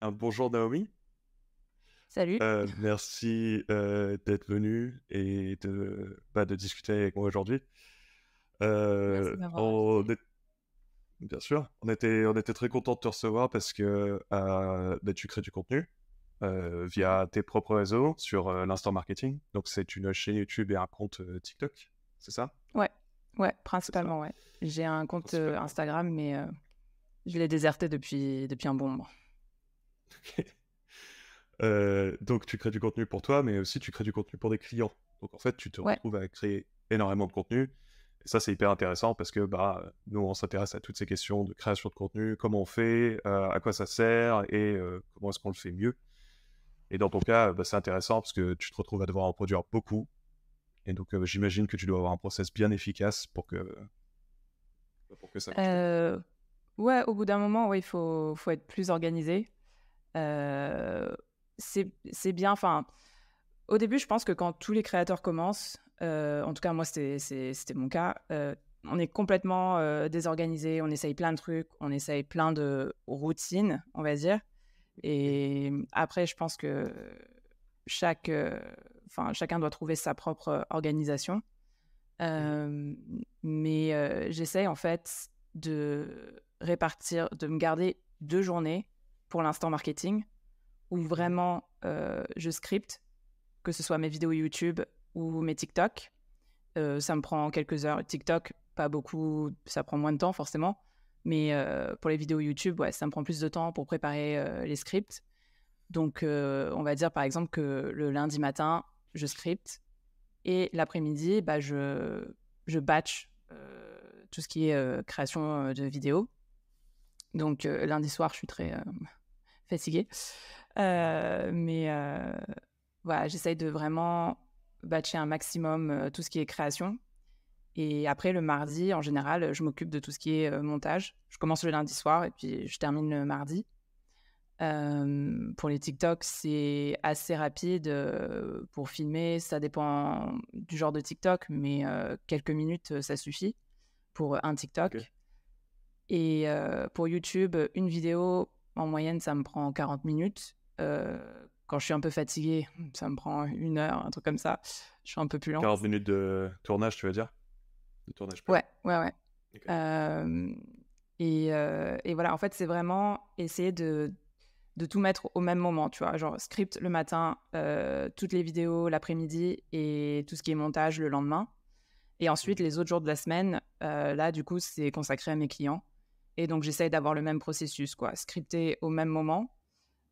Bonjour Naomi. Salut, Merci d'être venu et de discuter avec moi aujourd'hui. merci de m'avoir On invité. est, bien sûr, on était très content de te recevoir parce que tu crées du contenu Mhm. via tes propres réseaux sur l'Instant Marketing. Donc c'est une chaîne YouTube et un compte TikTok, c'est ça? Ouais, ouais, C'est ça, principalement, ouais. J'ai un compte principalement. Instagram, mais je l'ai déserté depuis un bon moment. Donc tu crées du contenu pour toi, mais aussi tu crées du contenu pour des clients. Donc en fait, tu te Ouais, retrouves à créer énormément de contenu. Et ça, c'est hyper intéressant parce que nous, on s'intéresse à toutes ces questions de création de contenu, comment on fait, à quoi ça sert et comment est-ce qu'on le fait mieux. Et dans ton cas, c'est intéressant parce que tu te retrouves à devoir en produire beaucoup. Et donc, j'imagine que tu dois avoir un process bien efficace pour que ça marche bien. euh, ouais, au bout d'un moment, ouais, il faut être plus organisé. Euh, c'est bien, enfin, au début, je pense que quand tous les créateurs commencent, en tout cas, moi, c'était mon cas, on est complètement désorganisé, on essaye plein de trucs, on essaye plein de routines, on va dire. Mhm. Et après, je pense que chaque, chacun doit trouver sa propre organisation. Mhm. Euh, mais j'essaye en fait de me garder 2 journées pour l'instant marketing où Mhm. vraiment je scripte, que ce soit mes vidéos YouTube ou mes TikTok. Ça me prend quelques heures. TikTok, pas beaucoup, ça prend moins de temps forcément. Mais pour les vidéos YouTube, ouais, ça me prend plus de temps pour préparer les scripts. Donc, on va dire par exemple que le lundi matin, je scripte et l'après-midi, bah, je batch tout ce qui est création de vidéos. Donc, lundi soir, je suis très fatiguée. Mais voilà, j'essaye de vraiment batcher un maximum tout ce qui est création. Et après, le mardi, en général, je m'occupe de tout ce qui est montage. Je commence le lundi soir et puis je termine le mardi. Pour les TikTok, c'est assez rapide pour filmer. Ça dépend du genre de TikTok, mais quelques minutes, ça suffit pour un Ok. TikTok. Et pour YouTube, une vidéo, en moyenne, ça me prend 40 minutes. Quand je suis un peu fatiguée, ça me prend 1 heure, un truc comme ça. Je suis un peu plus lente. 40 minutes de tournage, tu veux dire? De tournage pur. Ouais, ouais, ouais. Ok. Euh, et voilà, en fait, c'est vraiment essayer de tout mettre au même moment, tu vois. Genre, script le matin, toutes les vidéos l'après-midi et tout ce qui est montage le lendemain. Et ensuite, Mhm. les autres jours de la semaine, là, du coup, c'est consacré à mes clients. Et donc, j'essaye d'avoir le même processus, quoi. Scripter au même moment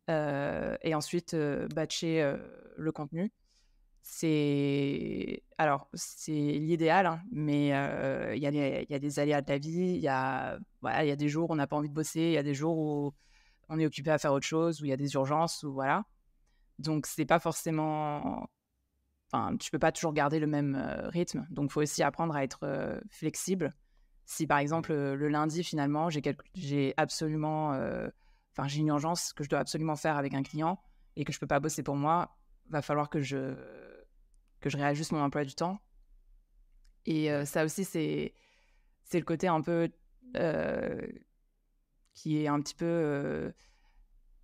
et ensuite batcher le contenu. C'est l'idéal, hein, mais il y a des aléas de la vie. Il y a des jours où on n'a pas envie de bosser, il y a des jours où on est occupé à faire autre chose, où il y a des urgences, ou voilà. Donc, c'est pas forcément. Enfin, tu peux pas toujours garder le même rythme. Donc, il faut aussi apprendre à être flexible. Si par exemple Mhm. le lundi finalement j'ai absolument, j'ai une urgence que je dois absolument faire avec un client et que je peux pas bosser pour moi, va falloir que je réajuste mon emploi du temps. Et Ouais. ça aussi c'est le côté un peu euh, qui est un petit peu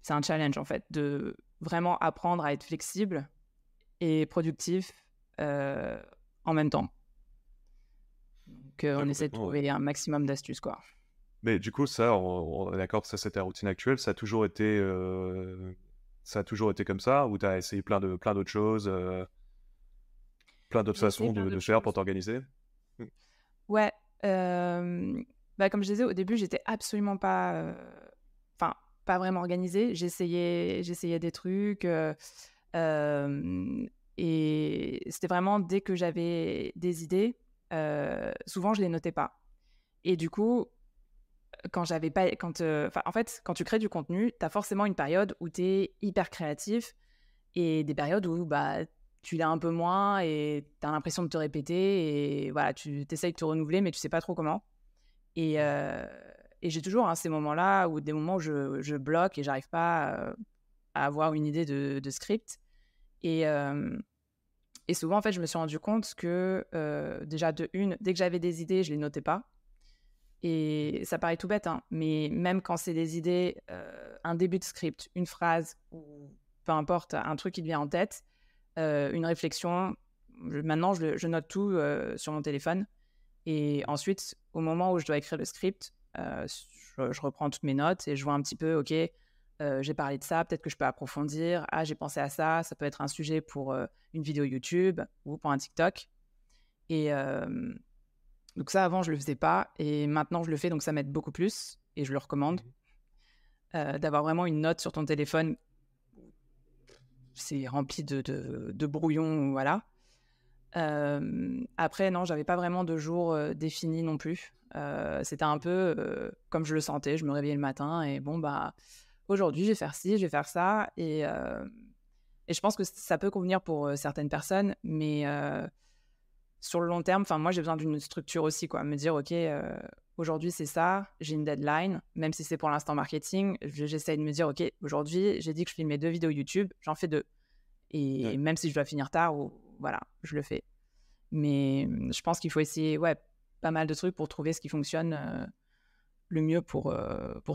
c'est un challenge en fait de vraiment apprendre à être flexible et productif euh, en même temps. Donc, Ouais, on essaie de complètement, ouais. trouver un maximum d'astuces, quoi. Mais du coup, ça, on est d'accord que ça, c'est ta routine actuelle. Ça a toujours été comme ça, ou t'as essayé plein d'autres choses, plein d'autres J'ai essayé façons plein de d'autres faire pour choses. t'organiser? Mm. Ouais, comme je disais, au début, j'étais absolument pas, enfin, pas vraiment organisée. J'essayais des trucs, hem et c'était vraiment dès que j'avais des idées, souvent je les notais pas et du coup, quand j'avais pas quand, en fait, quand tu crées du contenu, tu as forcément une période où tu es hyper créatif et des périodes où, bah, tu l'as un peu moins et tu as l'impression de te répéter et voilà, tu essayes de te renouveler mais tu sais pas trop comment. Et, Mhm. j'ai toujours hein, ces moments-là ou des moments où je bloque et j'arrive pas à avoir une idée de script. Et, souvent, en fait, je me suis rendu compte que déjà, de une, dès que j'avais des idées, je les notais pas. Et ça paraît tout bête, hein, mais même quand c'est des idées, un début de script, une phrase ou peu importe, un truc qui te vient en tête, une réflexion, maintenant je note tout sur mon téléphone. Et ensuite, au moment où je dois écrire le script, je reprends toutes mes notes et je vois un petit peu, OK, j'ai parlé de ça, peut-être que je peux approfondir. Ah, j'ai pensé à ça, ça peut être un sujet pour une vidéo YouTube ou pour un TikTok. Et donc ça, avant, je le faisais pas et maintenant, je le fais, donc ça m'aide beaucoup plus et je le recommande. Mhm. D'avoir vraiment une note sur ton téléphone, c'est rempli de brouillons, voilà. Après, non, j'avais pas vraiment de jour défini non plus. C'était un peu comme je le sentais. Je me réveillais le matin et bon, bah, aujourd'hui, je vais faire ci, je vais faire ça. Et je pense que ça peut convenir pour certaines personnes, mais sur le long terme, moi, j'ai besoin d'une structure aussi, quoi. Me dire, OK, aujourd'hui, c'est ça, j'ai une deadline, même si c'est pour l'instant marketing. J'essaye de me dire, OK, aujourd'hui, j'ai dit que je filmais 2 vidéos YouTube, j'en fais 2. Et Ouais. même si je dois finir tard, voilà, je le fais. Mais je pense qu'il faut essayer pas mal de trucs pour trouver ce qui fonctionne le mieux pour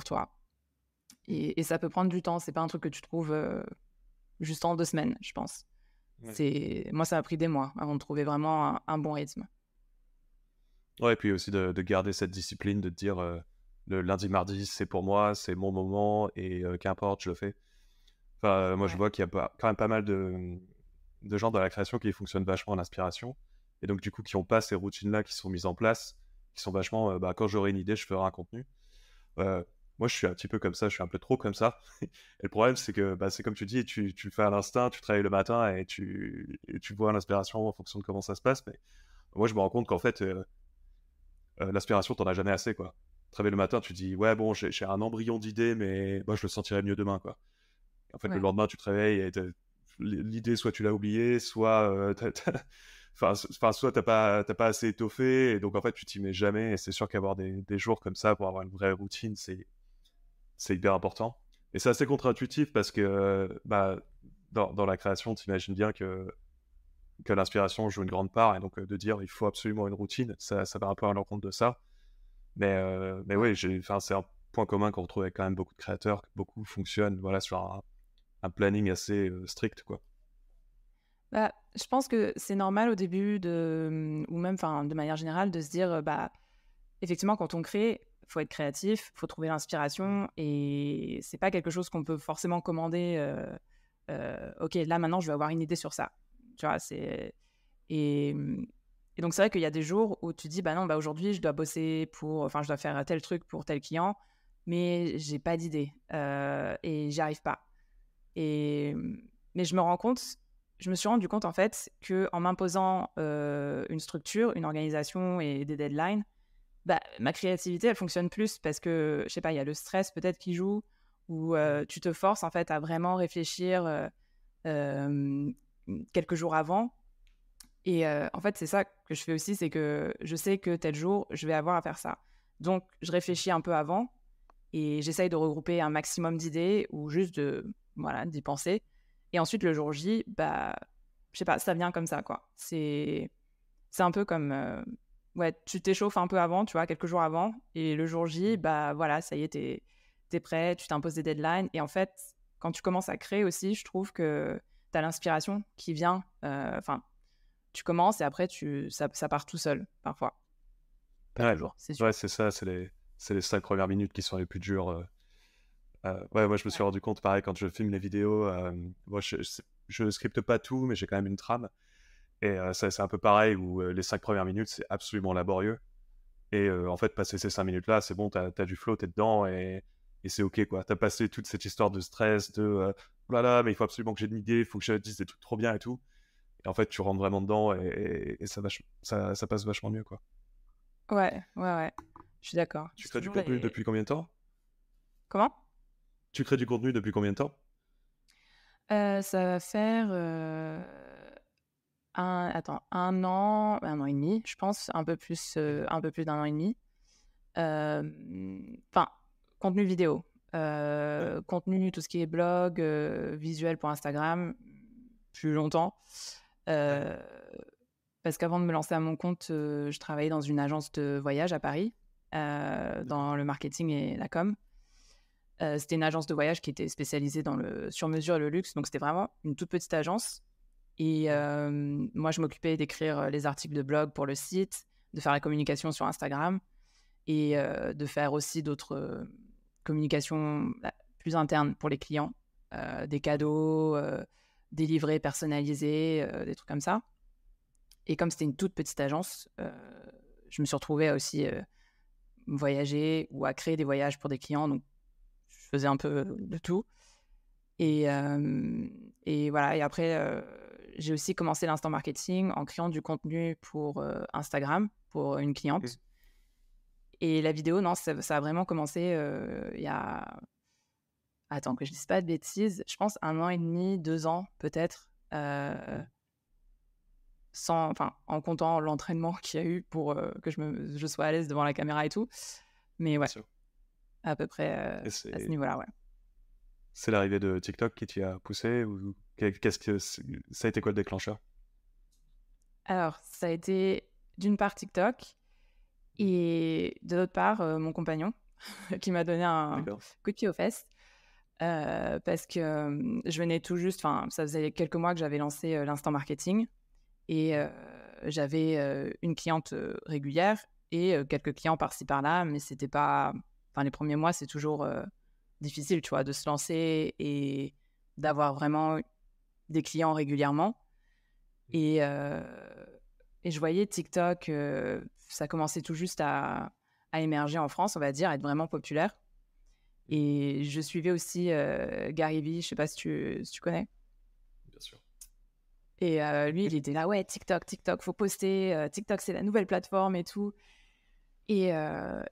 toi. Et ça peut prendre du temps. C'est pas un truc que tu trouves juste en 2 semaines, je pense. Ouais. Moi, ça a pris des mois avant de trouver vraiment un bon rythme. Ouais, et puis aussi de garder cette discipline, de te dire le lundi, mardi, c'est pour moi, c'est mon moment, et qu'importe, je le fais. Enfin, moi, je Ouais. vois qu'il y a quand même pas mal de gens dans la création qui fonctionnent vachement à l'inspiration, et donc du coup, qui n'ont pas ces routines-là qui sont mises en place, qui sont vachement, quand j'aurai une idée, je ferai un contenu. Euh, Moi, je suis un petit peu comme ça, je suis un peu trop comme ça. Et le problème, c'est que c'est comme tu dis, tu le fais à l'instinct, tu travailles le matin et tu vois l'inspiration en fonction de comment ça se passe. Mais moi, je me rends compte qu'en fait, l'inspiration, t'en as jamais assez, quoi. Travailler le matin, tu te dis, ouais, bon, j'ai un embryon d'idée, mais moi, je le sentirai mieux demain, quoi. Et en fait, le Ouais. lendemain, tu te réveilles et l'idée, soit tu l'as oubliée, soit enfin, soit t'as pas assez étoffé, et donc en fait, tu t'y mets jamais. Et c'est sûr qu'avoir des jours comme ça pour avoir une vraie routine, c'est hyper important. Et c'est assez contre-intuitif parce que dans la création, tu imagines bien que l'inspiration joue une grande part, et donc de dire il faut absolument une routine, ça va un peu à l'encontre de ça. Mais Ouais. oui, c'est un point commun qu'on retrouve avec quand même beaucoup de créateurs, que beaucoup fonctionnent voilà, sur un planning assez strict, quoi. Bah, je pense que c'est normal au début ou même de manière générale de se dire, effectivement, quand on crée, faut être créatif, faut trouver l'inspiration et c'est pas quelque chose qu'on peut forcément commander. Ok, là maintenant, je vais avoir une idée sur ça. Tu vois, et, et donc c'est vrai qu'il y a des jours où tu dis, bah non, bah aujourd'hui, je dois je dois faire tel truc pour tel client, mais j'ai pas d'idée et j'y arrive pas. Et mais je me suis rendu compte en fait que en m'imposant une structure, une organisation et des deadlines, bah, ma créativité, elle fonctionne plus parce que, je sais pas, il y a le stress peut-être qui joue ou tu te forces en fait à vraiment réfléchir hem, quelques jours avant et en fait, c'est ça que je fais aussi, c'est que je sais que tel jour, je vais avoir à faire ça. Donc je réfléchis un peu avant et j'essaye de regrouper un maximum d'idées ou juste d'y penser et ensuite le jour J, bah, je sais pas, ça vient comme ça, quoi. C'est un peu comme, ouais, tu t'échauffes un peu avant, tu vois, quelques jours avant et le jour J, bah, voilà, ça y est, tu es prêt, tu t'imposes des deadlines et en fait, quand tu commences à créer aussi, je trouve que tu as l'inspiration qui vient, tu commences et après ça part tout seul, parfois. Pas Ouais, toujours, c'est sûr. ouais, c'est ça, c'est les 5 premières minutes qui sont les plus dures. Ouais, moi je me suis Ouais. rendu compte, pareil, quand je filme les vidéos, moi je scripte pas tout, mais j'ai quand même une trame. Et ça, c'est un peu pareil, où les 5 premières minutes, c'est absolument laborieux. Et en fait, passer ces 5 minutes-là, c'est bon, t'as du flow, t'es dedans, et c'est ok, quoi. T'as passé toute cette histoire de stress, oh là là, mais il faut absolument que j'ai une idée, il faut que je dise des trucs trop bien et tout. Et en fait, tu rentres vraiment dedans, et ça passe vachement mieux, quoi. Ouais, ouais, ouais, je suis d'accord. Tu C'est crées du toujours contenu les depuis combien de temps? comment? Tu crées du contenu depuis combien de temps? Ça va faire, 1 an et demi, je pense, un peu plus d'1 an et demi. Enfin, contenu vidéo, Ouais. contenu, tout ce qui est blog, visuel pour Instagram, plus longtemps. Ouais. Heu, Parce qu'avant de me lancer à mon compte, je travaillais dans une agence de voyage à Paris dans le marketing et la com. C'était une agence de voyage qui était spécialisée dans le sur-mesure et le luxe. Donc, c'était vraiment une toute petite agence. Et moi, je m'occupais d'écrire les articles de blog pour le site, de faire la communication sur Instagram et de faire aussi d'autres communications plus internes pour les clients, des cadeaux, des livrets personnalisés, des trucs comme ça. Et comme c'était une toute petite agence, je me suis retrouvée à aussi voyager ou à créer des voyages pour des clients. Donc, je faisais un peu de tout. Et voilà. Et après, j'ai aussi commencé l'instant marketing en créant du contenu pour Instagram, pour une cliente. Et la vidéo, non, ça a vraiment commencé il y a... Attends, que je dise pas de bêtises. Je pense 1 an et demi, 2 ans peut-être. En comptant l'entraînement qu'il y a eu pour que je sois à l'aise devant la caméra et tout. Mais ouais, à peu près à ce niveau-là, ouais. C'est l'arrivée de TikTok qui t'y a poussé ou qu'est-ce que ça a été quoi le déclencheur? Alors, ça a été d'une part TikTok et de l'autre part mon compagnon qui m'a donné un coup de pied aux fesses parce que je venais tout juste, ça faisait quelques mois que j'avais lancé l'instant marketing et j'avais une cliente régulière et quelques clients par-ci par-là, mais c'était pas... les premiers mois, c'est toujours difficile, tu vois, de se lancer et d'avoir vraiment des clients régulièrement. Et je voyais TikTok, ça commençait tout juste à émerger en France, on va dire, à être vraiment populaire. Et je suivais aussi Gary Vee, je sais pas si tu connais. Bien sûr. Et lui, il était là, ouais, TikTok, faut poster, TikTok, c'est la nouvelle plateforme et tout. Et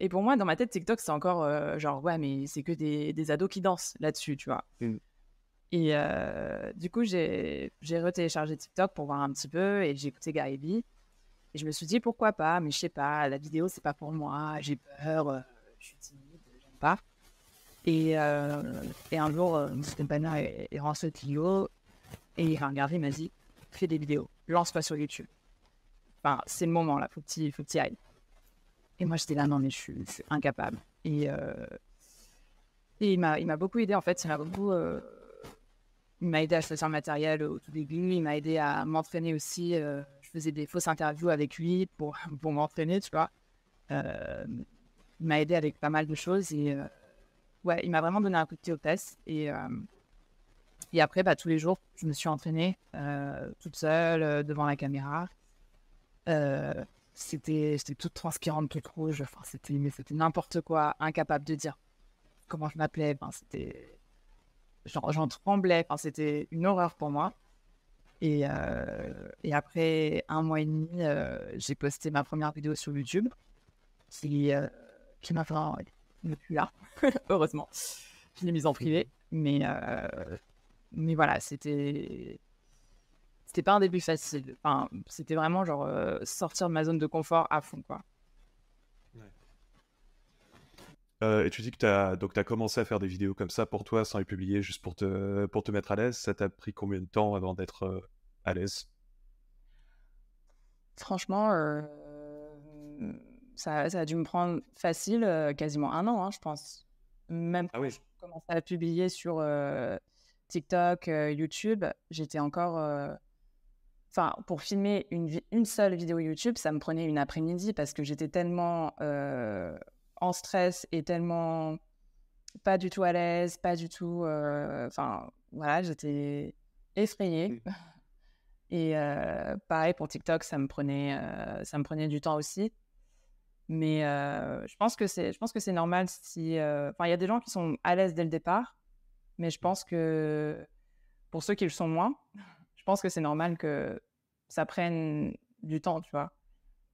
pour moi, dans ma tête, TikTok, c'est encore genre, ouais, mais c'est que des ados qui dansent là-dessus, tu vois. Et du coup, j'ai retéléchargé TikTok pour voir un petit peu et j'ai écouté Gary Vee. Et je me suis dit, pourquoi pas, mais je sais pas, la vidéo, c'est pas pour moi, j'ai peur, je suis timide, j'aime pas. Et un jour, mon compagnon est rentré de vidéo et il a regardé, il m'a dit, fais des vidéos, lance-toi sur YouTube. C'est le moment là, faut que tu y ailles. Et moi, j'étais là, non, mais je suis incapable. Et il m'a beaucoup aidé, en fait. Il m'a aidé à choisir le matériel au tout début. Il m'a aidé à m'entraîner aussi. Je faisais des fausses interviews avec lui pour m'entraîner, tu vois. Il m'a aidé avec pas mal de choses. Et ouais, il m'a vraiment donné un coup de pied aux fesses. Et après, tous les jours, je me suis entraînée toute seule, devant la caméra. J'étais toute transpirante, toute rouge. C'était n'importe quoi, incapable de dire comment je m'appelais. J'en tremblais. C'était une horreur pour moi. Et après 1 mois et demi, j'ai posté ma première vidéo sur YouTube qui m'a fait ne plus là, heureusement. Je l'ai mise en privé. Mais voilà, c'était pas un début facile. C'était vraiment genre sortir de ma zone de confort à fond, quoi. Et tu dis que tu as commencé à faire des vidéos comme ça pour toi, sans les publier, juste pour te mettre à l'aise. Ça t'a pris combien de temps avant d'être à l'aise? Franchement, ça a dû me prendre facile quasiment 1 an, hein, je pense. Même quand je commençais à publier sur TikTok, YouTube, j'étais encore... pour filmer une seule vidéo YouTube, ça me prenait une après-midi parce que j'étais tellement en stress et tellement pas du tout à l'aise, pas du tout... voilà, j'étais effrayée. Et pareil pour TikTok, ça me prenait du temps aussi. Mais je pense que c'est normal si... il y a des gens qui sont à l'aise dès le départ, mais je pense que pour ceux qui le sont moins, je pense que c'est normal que ça prenne du temps, tu vois.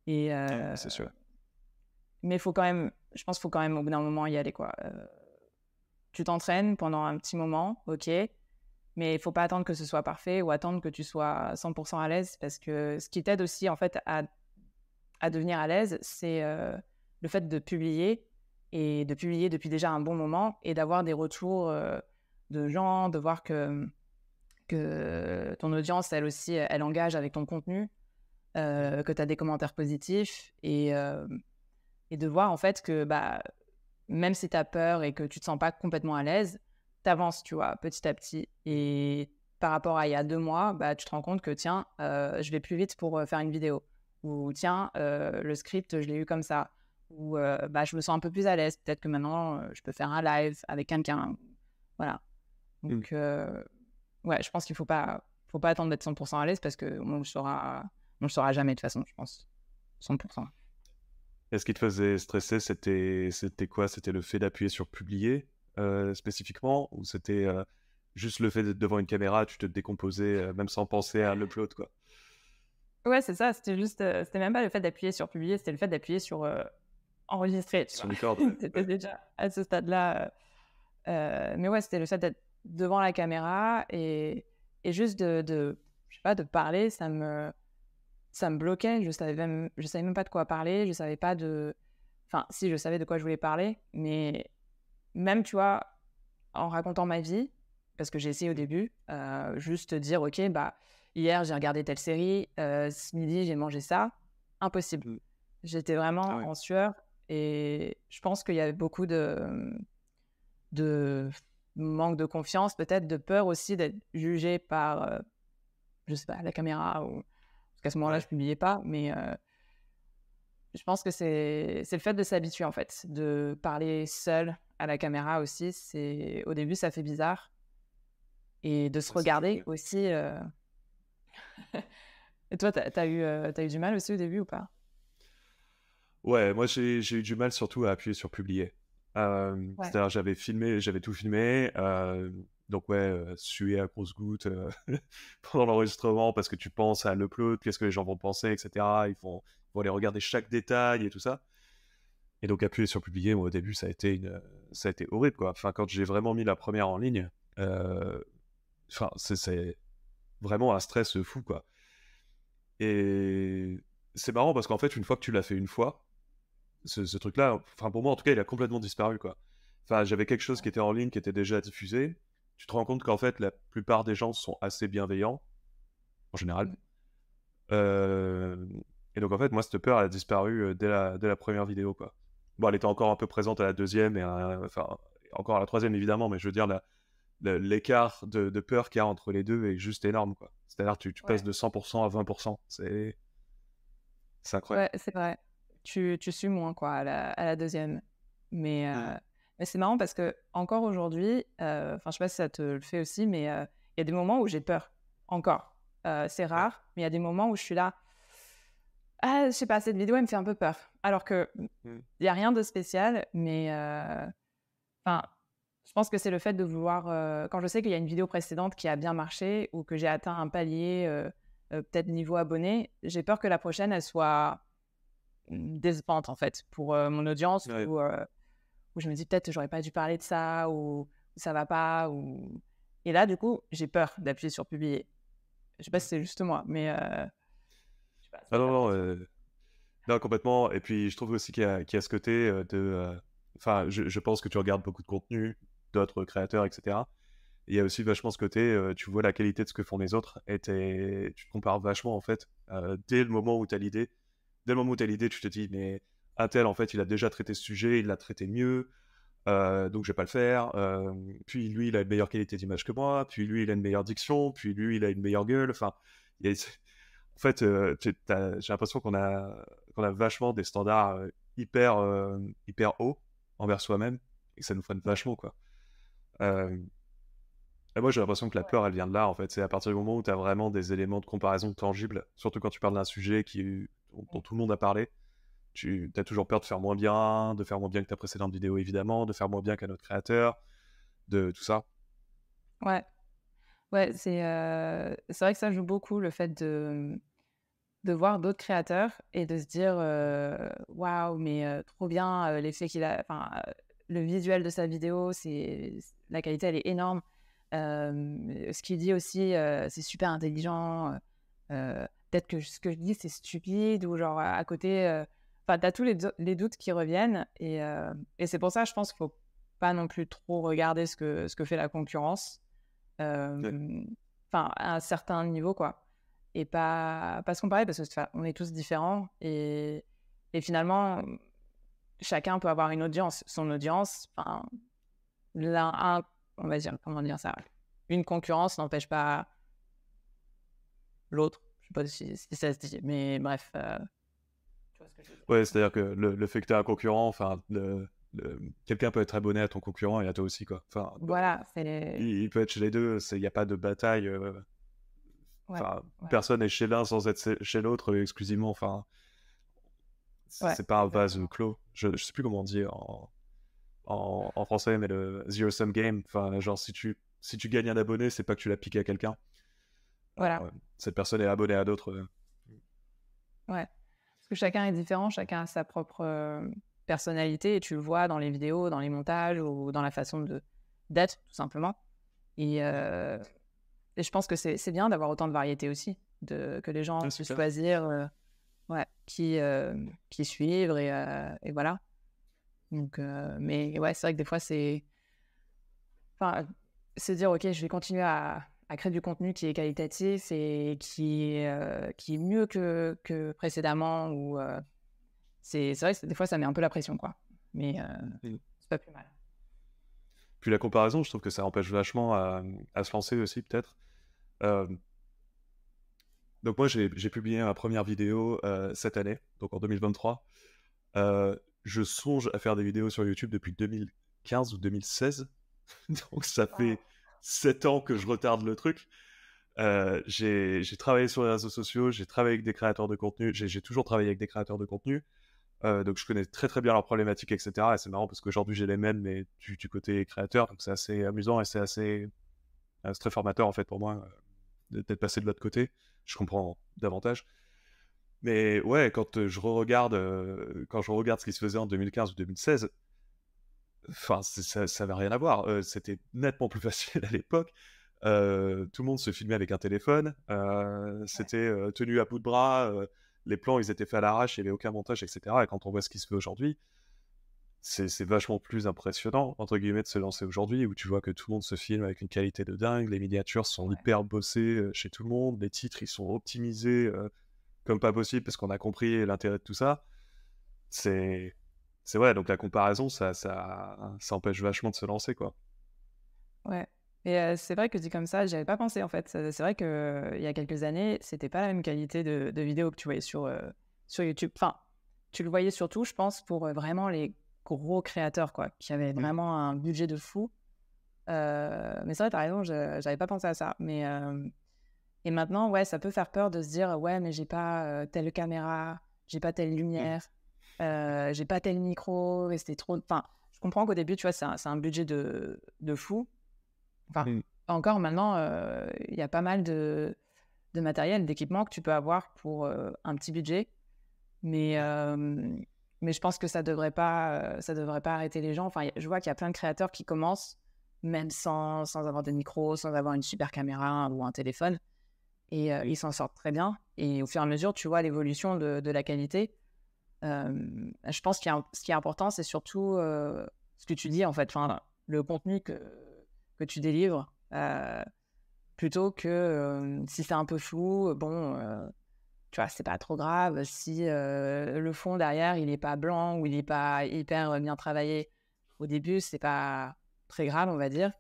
Et, c'est sûr. Mais je pense qu'il faut quand même au bout d'un moment y aller, quoi. Tu t'entraînes pendant un petit moment, ok, mais il ne faut pas attendre que ce soit parfait ou attendre que tu sois 100% à l'aise, parce que ce qui t'aide aussi, en fait, à devenir à l'aise, c'est le fait de publier, et de publier depuis déjà un bon moment, et d'avoir des retours de gens, de voir que ton audience, elle aussi, elle engage avec ton contenu, que tu as des commentaires positifs. Et et de voir en fait que bah, même si tu as peur et que tu te sens pas complètement à l'aise, tu avances, tu vois, petit à petit. Et par rapport à il y a 2 mois, bah, tu te rends compte que tiens, je vais plus vite pour, faire une vidéo ou tiens, le script, je l'ai eu comme ça ou bah, je me sens un peu plus à l'aise. Peut-être que maintenant, je peux faire un live avec quelqu'un. Voilà. Mmh. Donc ouais, je pense qu'il faut pas attendre d'être 100 à l'aise parce on le saura jamais de toute façon, je pense. 100. Et ce qui te faisait stresser, c'était quoi? C'était le fait d'appuyer sur publier, spécifiquement? Ou c'était, juste le fait d'être devant une caméra, tu te décomposais, même sans penser à l'upload, quoi? Ouais, c'est ça, c'était juste, c'était même pas le fait d'appuyer sur publier, c'était le fait d'appuyer sur, enregistrer, tu Sur vois? record, ouais, C'était ouais. déjà à ce stade-là, mais ouais, c'était le fait d'être devant la caméra et juste de je sais pas, de parler, ça me bloquait. Je savais même pas de quoi parler, je savais pas de enfin si, je savais de quoi je voulais parler, mais même, tu vois, en racontant ma vie, parce que j'ai essayé au Mmh. début, juste dire: «OK, bah, hier, j'ai regardé telle série, ce midi, j'ai mangé ça», impossible. Mmh. J'étais Ah vraiment ouais. en sueur et je pense qu'il y avait beaucoup de manque de confiance, peut-être de peur aussi d'être jugée par, je sais pas, la caméra ou parce qu'à ce moment-là, je Ouais. publiais pas, mais je pense que c'est le fait de s'habituer, en fait, de parler seul à la caméra aussi. C'est au début, ça fait bizarre et de se Ouais, c'est sûr, regarder ouais. aussi, et toi, tu eu du mal aussi au début ou pas? Ouais, moi j'ai eu du mal surtout à appuyer sur publier. Ouais. C'est-à-dire j'avais tout filmé, donc ouais, suer à grosses gouttes, pendant l'enregistrement parce que tu penses à l'upload, qu'est-ce que les gens vont penser et cetera. Ils vont aller regarder chaque détail et tout ça et donc appuyer sur publier, moi au début ça a été horrible, quoi. Enfin quand j'ai vraiment mis la première en ligne, heu, enfin c'est vraiment un stress, fou, quoi et c'est marrant parce qu'en fait une fois que tu l'as fait une fois, ce truc-là, enfin pour moi en tout cas, il a complètement disparu, quoi. Enfin, j'avais quelque chose qui était en ligne, qui était déjà diffusé. Tu te rends compte qu'en fait, la plupart des gens sont assez bienveillants, en général. Mmh. Hem et donc en fait, moi, cette peur, elle a disparu, dès la première vidéo, quoi. Bon, elle était encore un peu présente à la deuxième et enfin, encore à la troisième évidemment, mais je veux dire l'écart de peur qu'il y a entre les 2 est juste énorme, quoi. C'est-à-dire tu passes Ouais. de 100 à 20. C'est incroyable. Ouais, c'est vrai. Tu sues moins, quoi, à la 2e. Mais Mmh. mais c'est marrant parce que encore aujourd'hui, enfin, je sais pas si ça te le fait aussi, mais il y a des moments où j'ai peur, encore. C'est Ouais. rare, mais il y a des moments où je suis là: «Ah, je sais pas, cette vidéo, elle me fait un peu peur». Alors que, Mmh. il y a rien de spécial, mais enfin, je pense que c'est le fait de vouloir, quand je sais qu'il y a une vidéo précédente qui a bien marché ou que j'ai atteint un palier, peut-être niveau abonnés, j'ai peur que la prochaine, elle soit décevante en fait pour, mon audience Ouais. où je me dis: «Peut-être j'aurais pas dû parler de ça» ou «Ça va pas» ou et là du coup, j'ai peur d'appuyer sur publier. Je sais pas si Mmh. c'est juste moi, mais je sais pas, Ah c'est non, ma non, perception. non, complètement et puis je trouve aussi qu'il y a ce côté, enfin, je pense que tu regardes beaucoup de contenu d'autres créateurs et cetera. Il y a aussi vachement ce côté, tu vois la qualité de ce que font les autres et tu te compares vachement, en fait, dès le moment où tu as l'idée. Dès le moment où tu as l'idée, tu te dis: «Mais untel, en fait, il a déjà traité ce sujet, il l'a traité mieux, donc je vais pas le faire». Puis lui, il a une meilleure qualité d'image que moi, puis lui, il a une meilleure diction, puis lui, il a une meilleure gueule. Enfin, il y a en fait, j'ai l'impression qu'on a vachement des standards, hyper hauts envers soi-même et que ça nous freine Ouais, vachement, quoi. Hem Et moi, j'ai l'impression que la ouais. peur, elle vient de là, en fait. C'est à partir du moment où tu as vraiment des éléments de comparaison tangibles, surtout quand tu parles d'un sujet dont Mmh. tout le monde a parlé. Tu as toujours peur de faire moins bien que ta précédente vidéo, évidemment, de faire moins bien qu'un autre créateur, de tout ça. Ouais, ouais, c'est vrai que ça joue beaucoup le fait de voir d'autres créateurs et de se dire, «Waouh, mais trop bien, l'effet qu'il a» enfin, le visuel de sa vidéo, la qualité, elle est énorme. Ce qu'il dit aussi, c'est super intelligent, peut-être que ce que je dis, c'est stupide ou genre à côté, enfin, tu as tous les doutes qui reviennent et c'est pour ça, je pense qu'il faut pas non plus trop regarder ce que fait la concurrence. Ouais. Hem, enfin, à un certain niveau, quoi et pas se comparer parce que enfin, on est tous différents et finalement, chacun peut avoir une audience. Son audience, enfin, on va dire, comment dire ça, une concurrence n'empêche pas l'autre. Je sais pas si ça se dit, mais bref, tu vois ce que je veux dire. Ouais, c'est-à-dire que le fait que tu as un concurrent, enfin, quelqu'un peut être abonné à ton concurrent et à toi aussi, quoi. Enfin, Voilà, c'est... il peut être chez les deux, il n'y a pas de bataille. Ouais, Enfin, ouais, personne n'est chez l'un sans être chez l'autre exclusivement. Enfin, ouais, c'est pas un vase exactement. clos. Je sais plus comment on dit en français, mais le zero sum game. Enfin, genre, si tu gagnes un abonné, c'est pas que tu l'as piqué à quelqu'un. Voilà, Cette personne est abonnée à d'autres. ouais. Parce que chacun est différent, chacun a sa propre personnalité, et tu le vois dans les vidéos, dans les montages, ou dans la façon d'être, tout simplement. Et, et je pense que c'est bien d'avoir autant de variété aussi, que les gens Ouais, c'est puissent clair. choisir ouais, qui suivre, et voilà. Donc, mais ouais, c'est vrai que des fois, enfin, c'est dire, ok, je vais continuer à créer du contenu qui est qualitatif et qui est mieux que précédemment. Ou c'est vrai que des fois, ça met un peu la pression, quoi. Mais Mm. c'est pas plus mal. Puis la comparaison, je trouve que ça empêche vachement à se lancer aussi, peut-être. Euh, donc moi, j'ai publié ma première vidéo cette année, donc en 2023. Je songe à faire des vidéos sur YouTube depuis 2015 ou 2016. Donc ça Wow. fait 7 ans que je retarde le truc. J'ai travaillé sur les réseaux sociaux, j'ai travaillé avec des créateurs de contenu, j'ai toujours travaillé avec des créateurs de contenu. Donc je connais très très bien leurs problématiques, etc. Et c'est marrant parce qu'aujourd'hui j'ai les mêmes, mais du côté créateur. Donc c'est assez amusant et c'est très formateur en fait pour moi d'être passé de l'autre côté. Je comprends davantage. Mais ouais, quand je regarde ce qui se faisait en 2015 ou 2016, enfin, ça n'avait rien à voir. C'était nettement plus facile à l'époque. Tout le monde se filmait avec un téléphone. C'était tenu à bout de bras. Les plans, ils étaient faits à l'arrache. Il n'y avait aucun montage, etc. Et quand on voit ce qui se fait aujourd'hui, c'est vachement plus impressionnant, entre guillemets, de se lancer aujourd'hui, où tu vois que tout le monde se filme avec une qualité de dingue. Les miniatures sont Ouais. hyper bossées chez tout le monde. Les titres, ils sont optimisés comme pas possible parce qu'on a compris l'intérêt de tout ça. C'est ouais, donc la comparaison, ça empêche vachement de se lancer, quoi. Ouais. Et c'est vrai que dit comme ça, j'avais pas pensé en fait. C'est vrai que il y a quelques années, c'était pas la même qualité de vidéo que tu voyais sur YouTube. Enfin, tu le voyais surtout, je pense, pour vraiment les gros créateurs, quoi, qui avaient Mm. vraiment un budget de fou. Mais c'est vrai, t'as raison, j'avais pas pensé à ça. Mais et maintenant, ouais, ça peut faire peur de se dire, ouais, mais j'ai pas telle caméra, j'ai pas telle Mm. lumière, j'ai pas tel micro, et c'était trop. Enfin, je comprends qu'au début, tu vois, c'est un budget de fou. Enfin, Mm. encore maintenant, il y a pas mal de matériel, d'équipement que tu peux avoir pour un petit budget. Mais, mais je pense que ça devrait pas arrêter les gens. Enfin, je vois qu'il y a plein de créateurs qui commencent, même sans avoir de micro, sans avoir une super caméra ou un téléphone. Et ils s'en sortent très bien. Et au fur et à mesure, tu vois l'évolution de la qualité. Je pense ce qui est important, c'est surtout ce que tu dis, en fait. Enfin, le contenu que tu délivres. Plutôt que si c'est un peu flou, bon, tu vois, c'est pas trop grave. Si le fond derrière, il est pas blanc ou il est pas hyper bien travaillé au début, c'est pas très grave, on va dire.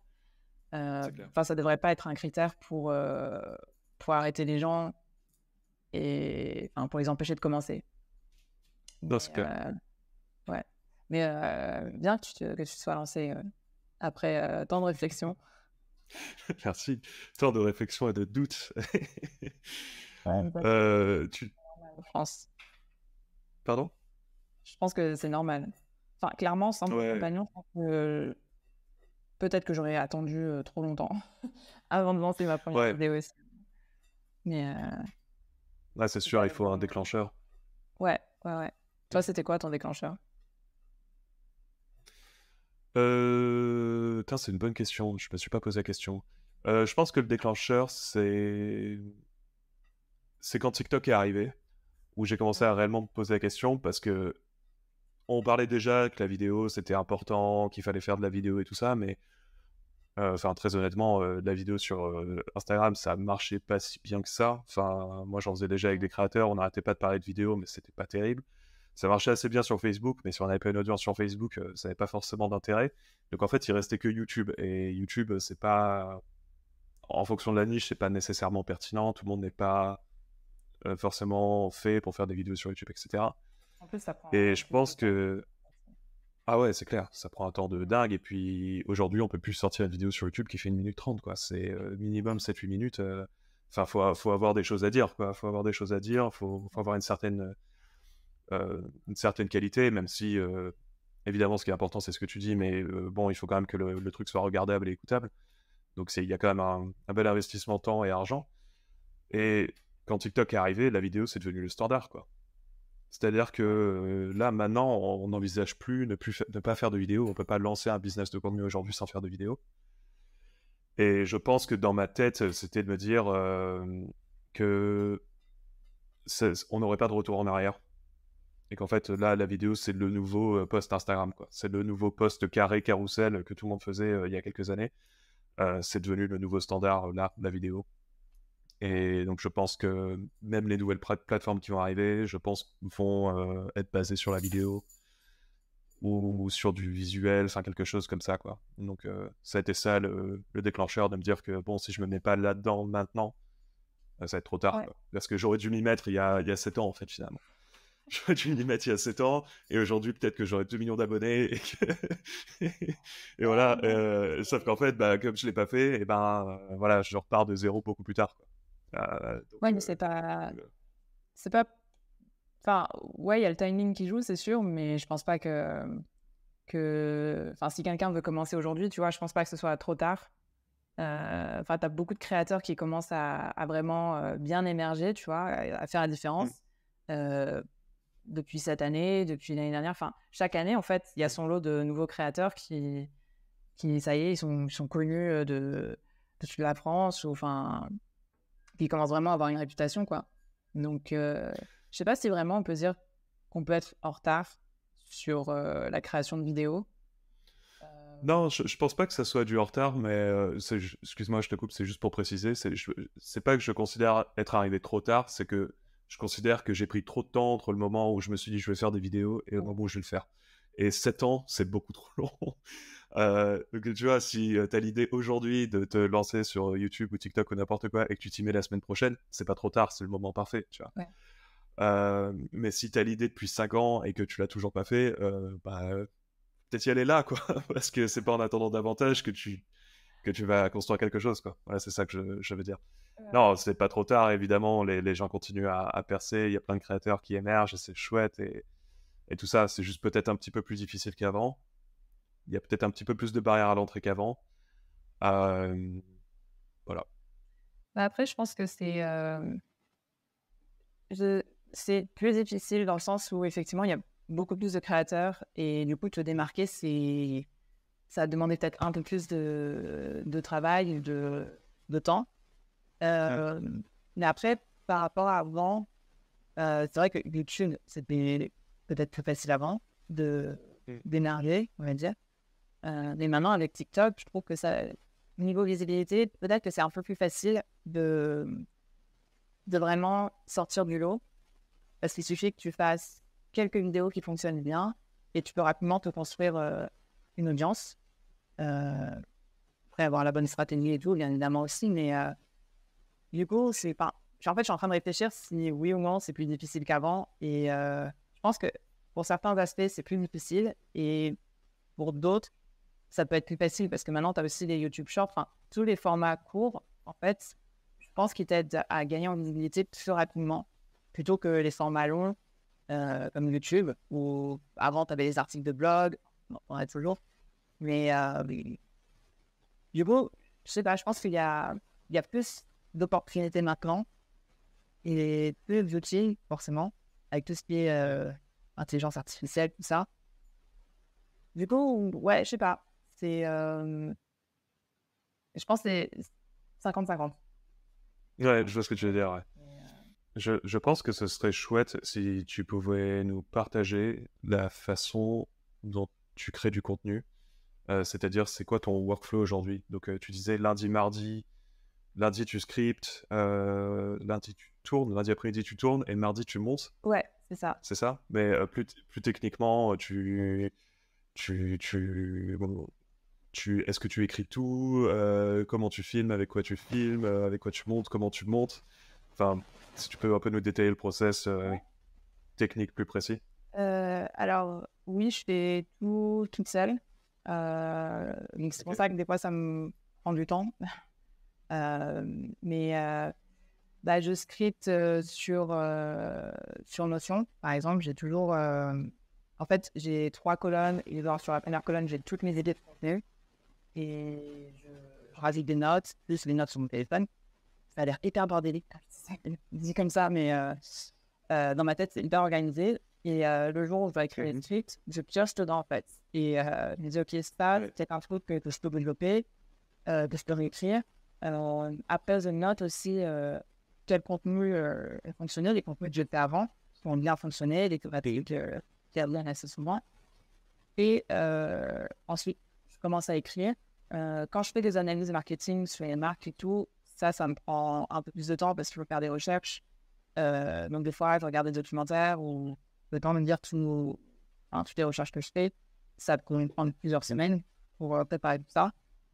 C'est clair. Enfin, ça devrait pas être un critère pour arrêter les gens et enfin, pour les empêcher de commencer. Non, Mais c'est clair. ouais. Mais bien que tu te sois lancé après tant de réflexion. Merci. Tant de réflexion et de doute. Ouais, bah, Tu... en France. Pardon? Je pense que c'est normal. Enfin, clairement, sans mon Ouais, compagnon, je pense que peut-être que j'aurais attendu trop longtemps avant de lancer ma première ouais, vidéo aussi. Mais ouais, c'est c'est sûr, pas il le faut un bon. déclencheur. Ouais, ouais, ouais. Toi, c'était quoi ton déclencheur? Putain, c'est une bonne question. Je me suis pas posé la question. Je pense que le déclencheur, c'est quand TikTok est arrivé, où j'ai commencé à réellement me poser la question parce que on parlait déjà que la vidéo c'était important, qu'il fallait faire de la vidéo et tout ça, mais enfin très honnêtement, la vidéo sur Instagram ça marchait pas si bien que ça. Enfin, moi j'en faisais déjà avec des créateurs, on n'arrêtait pas de parler de vidéo, mais c'était pas terrible. Ça marchait assez bien sur Facebook, mais si on n'avait pas une audience sur Facebook, ça n'avait pas forcément d'intérêt. Donc en fait, il restait que YouTube. Et YouTube, c'est pas... En fonction de la niche, c'est pas nécessairement pertinent. Tout le monde n'est pas forcément fait pour faire des vidéos sur YouTube, etc. En plus, ça prend Et je plus de pense temps. que... Ah ouais, c'est clair, ça prend un temps de dingue. Et puis aujourd'hui, on peut plus sortir une vidéo sur YouTube qui fait 1 minute 30, quoi. C'est minimum 7-8 minutes. Enfin, faut avoir des choses à dire, quoi. Faut avoir des choses à dire, faut avoir une certaine qualité, même si, évidemment, ce qui est important, c'est ce que tu dis, mais bon, il faut quand même que le truc soit regardable et écoutable. Donc il y a quand même un bel investissement temps et argent. Et quand TikTok est arrivé, la vidéo, c'est devenu le standard, quoi. C'est-à-dire que là, maintenant, on n'envisage plus ne pas faire de vidéo. On peut pas lancer un business de contenu aujourd'hui sans faire de vidéo. Et je pense que dans ma tête, c'était de me dire que on n'aurait pas de retour en arrière. Et qu'en fait, là, la vidéo, c'est le nouveau post Instagram, quoi. C'est le nouveau post carré carrousel que tout le monde faisait il y a quelques années. C'est devenu le nouveau standard, là, la vidéo. Et donc, je pense que même les nouvelles plateformes qui vont arriver, je pense, vont être basées sur la vidéo ou sur du visuel, enfin quelque chose comme ça, quoi. Donc, ça a été ça le déclencheur de me dire que, bon, si je me mets pas là-dedans maintenant, ça va être trop tard, Ouais. quoi. Parce que j'aurais dû m'y mettre il y a 7 ans, en fait, finalement. J'aurais dû m'y mettre il y a 7 ans, et aujourd'hui, peut-être que j'aurais 2 millions d'abonnés, et voilà. Sauf qu'en fait, bah, comme je l'ai pas fait, et ben, voilà, je repars de zéro beaucoup plus tard, quoi. Donc, Ouais, mais c'est pas, enfin, ouais, il y a le timing qui joue, c'est sûr, mais je pense pas enfin, si quelqu'un veut commencer aujourd'hui, tu vois, je pense pas que ce soit trop tard. Enfin, t'as beaucoup de créateurs qui commencent à vraiment bien émerger, tu vois, à faire la différence. Euh, Depuis cette année, depuis l'année dernière, enfin, chaque année, en fait, il y a son lot de nouveaux créateurs qui ça y est, ils sont connus de toute la France, ou enfin, qui commencent vraiment à avoir une réputation, quoi. Donc, je sais pas si vraiment on peut dire qu'on peut être en retard sur la création de vidéos. Non, je pense pas que ça soit du en retard, mais excuse-moi, je te coupe, c'est juste pour préciser. C'est pas que je considère être arrivé trop tard, c'est que je considère que j'ai pris trop de temps entre le moment où je me suis dit je vais faire des vidéos et le moment où je vais le faire. Et 7 ans, c'est beaucoup trop long. Donc, tu vois, si tu as l'idée aujourd'hui de te lancer sur YouTube ou TikTok ou n'importe quoi et que tu t'y mets la semaine prochaine, c'est pas trop tard, c'est le moment parfait, tu vois. Ouais. Mais si tu as l'idée depuis 5 ans et que tu l'as toujours pas fait, bah, peut-être y aller là, quoi. Parce que c'est pas en attendant davantage que tu vas construire quelque chose, quoi. Voilà, c'est ça que je veux dire. Non, c'est pas trop tard, évidemment, les gens continuent à percer, il y a plein de créateurs qui émergent, et c'est chouette, et tout ça, c'est juste peut-être un petit peu plus difficile qu'avant. Il y a peut-être un petit peu plus de barrières à l'entrée qu'avant. Voilà. Bah, après, je pense que c'est plus difficile dans le sens où effectivement, il y a beaucoup plus de créateurs et du coup, te démarquer, ça a demandé peut-être un peu plus de travail, de temps. Mais après, par rapport à avant, c'est vrai que YouTube, c'était peut-être plus facile avant d'émerger, on va dire. Mais maintenant, avec TikTok, je trouve que ça, niveau visibilité, peut-être que c'est un peu plus facile de vraiment sortir du lot. Parce qu'il suffit que tu fasses quelques vidéos qui fonctionnent bien et tu peux rapidement te construire une audience. Après, avoir la bonne stratégie et tout, bien évidemment aussi. Mais du coup, c'est pas... En fait, je suis en train de réfléchir si oui ou non, c'est plus difficile qu'avant. Et je pense que pour certains aspects, c'est plus difficile. Et pour d'autres, ça peut être plus facile parce que maintenant, tu as aussi les YouTube Shorts. Enfin, tous les formats courts, en fait, je pense qu'ils t'aident à gagner en visibilité plus rapidement plutôt que les formats longs comme YouTube où avant, tu avais les articles de blog, on en a toujours. Mais du coup, je sais pas, je pense il y a plus d'opportunités maintenant et plus d'outils, forcément, avec tout ce qui est intelligence artificielle, tout ça. Du coup, ouais, je sais pas. Je pense que c'est 50-50. Ouais, je vois ce que tu veux dire, ouais. Et, Je pense que ce serait chouette si tu pouvais nous partager la façon dont tu crées du contenu. C'est-à-dire, c'est quoi ton workflow aujourd'hui? Donc, tu disais lundi, mardi, lundi tu scriptes, lundi tu tournes, lundi après-midi tu tournes, et mardi tu montes. ouais, c'est ça. c'est ça? Mais plus techniquement, bon, est-ce que tu écris tout? Comment tu filmes? Avec quoi tu filmes? Avec quoi tu montes? Comment tu montes? Enfin, si tu peux un peu nous détailler le process Ouais. technique plus précis. Alors, oui, je fais tout toute seule. Donc c'est pour Ok. ça que des fois, ça me prend du temps. Mais bah, je scripte sur Notion. Par exemple, j'ai toujours... en fait, j'ai 3 colonnes. Et dans, sur la première colonne, j'ai toutes mes idées de contenu. Et je rajoute des notes, plus les notes sur mon téléphone. Ça a l'air hyper bordélique. Dit comme ça, mais dans ma tête, c'est hyper organisé. Et le jour où je dois écrire les scripts, je pioche dedans, en fait. Et je me dis, OK, ça, Ouais. c'est un truc que je peux développer, que je peux réécrire. Après, je note aussi quel contenu est fonctionné, les contenus que j'ai fait avant, qui ont bien fonctionné, les thématiques qui reviennent assez souvent. Et ensuite, je commence à écrire. Quand je fais des analyses marketing sur les marques et tout, ça me prend un peu plus de temps parce qu'il faut faire des recherches. Donc, des fois, je regarde des documentaires ou je vais pas me dire toutes les recherches que je fais. Ça peut me prendre plusieurs semaines pour préparer tout ça.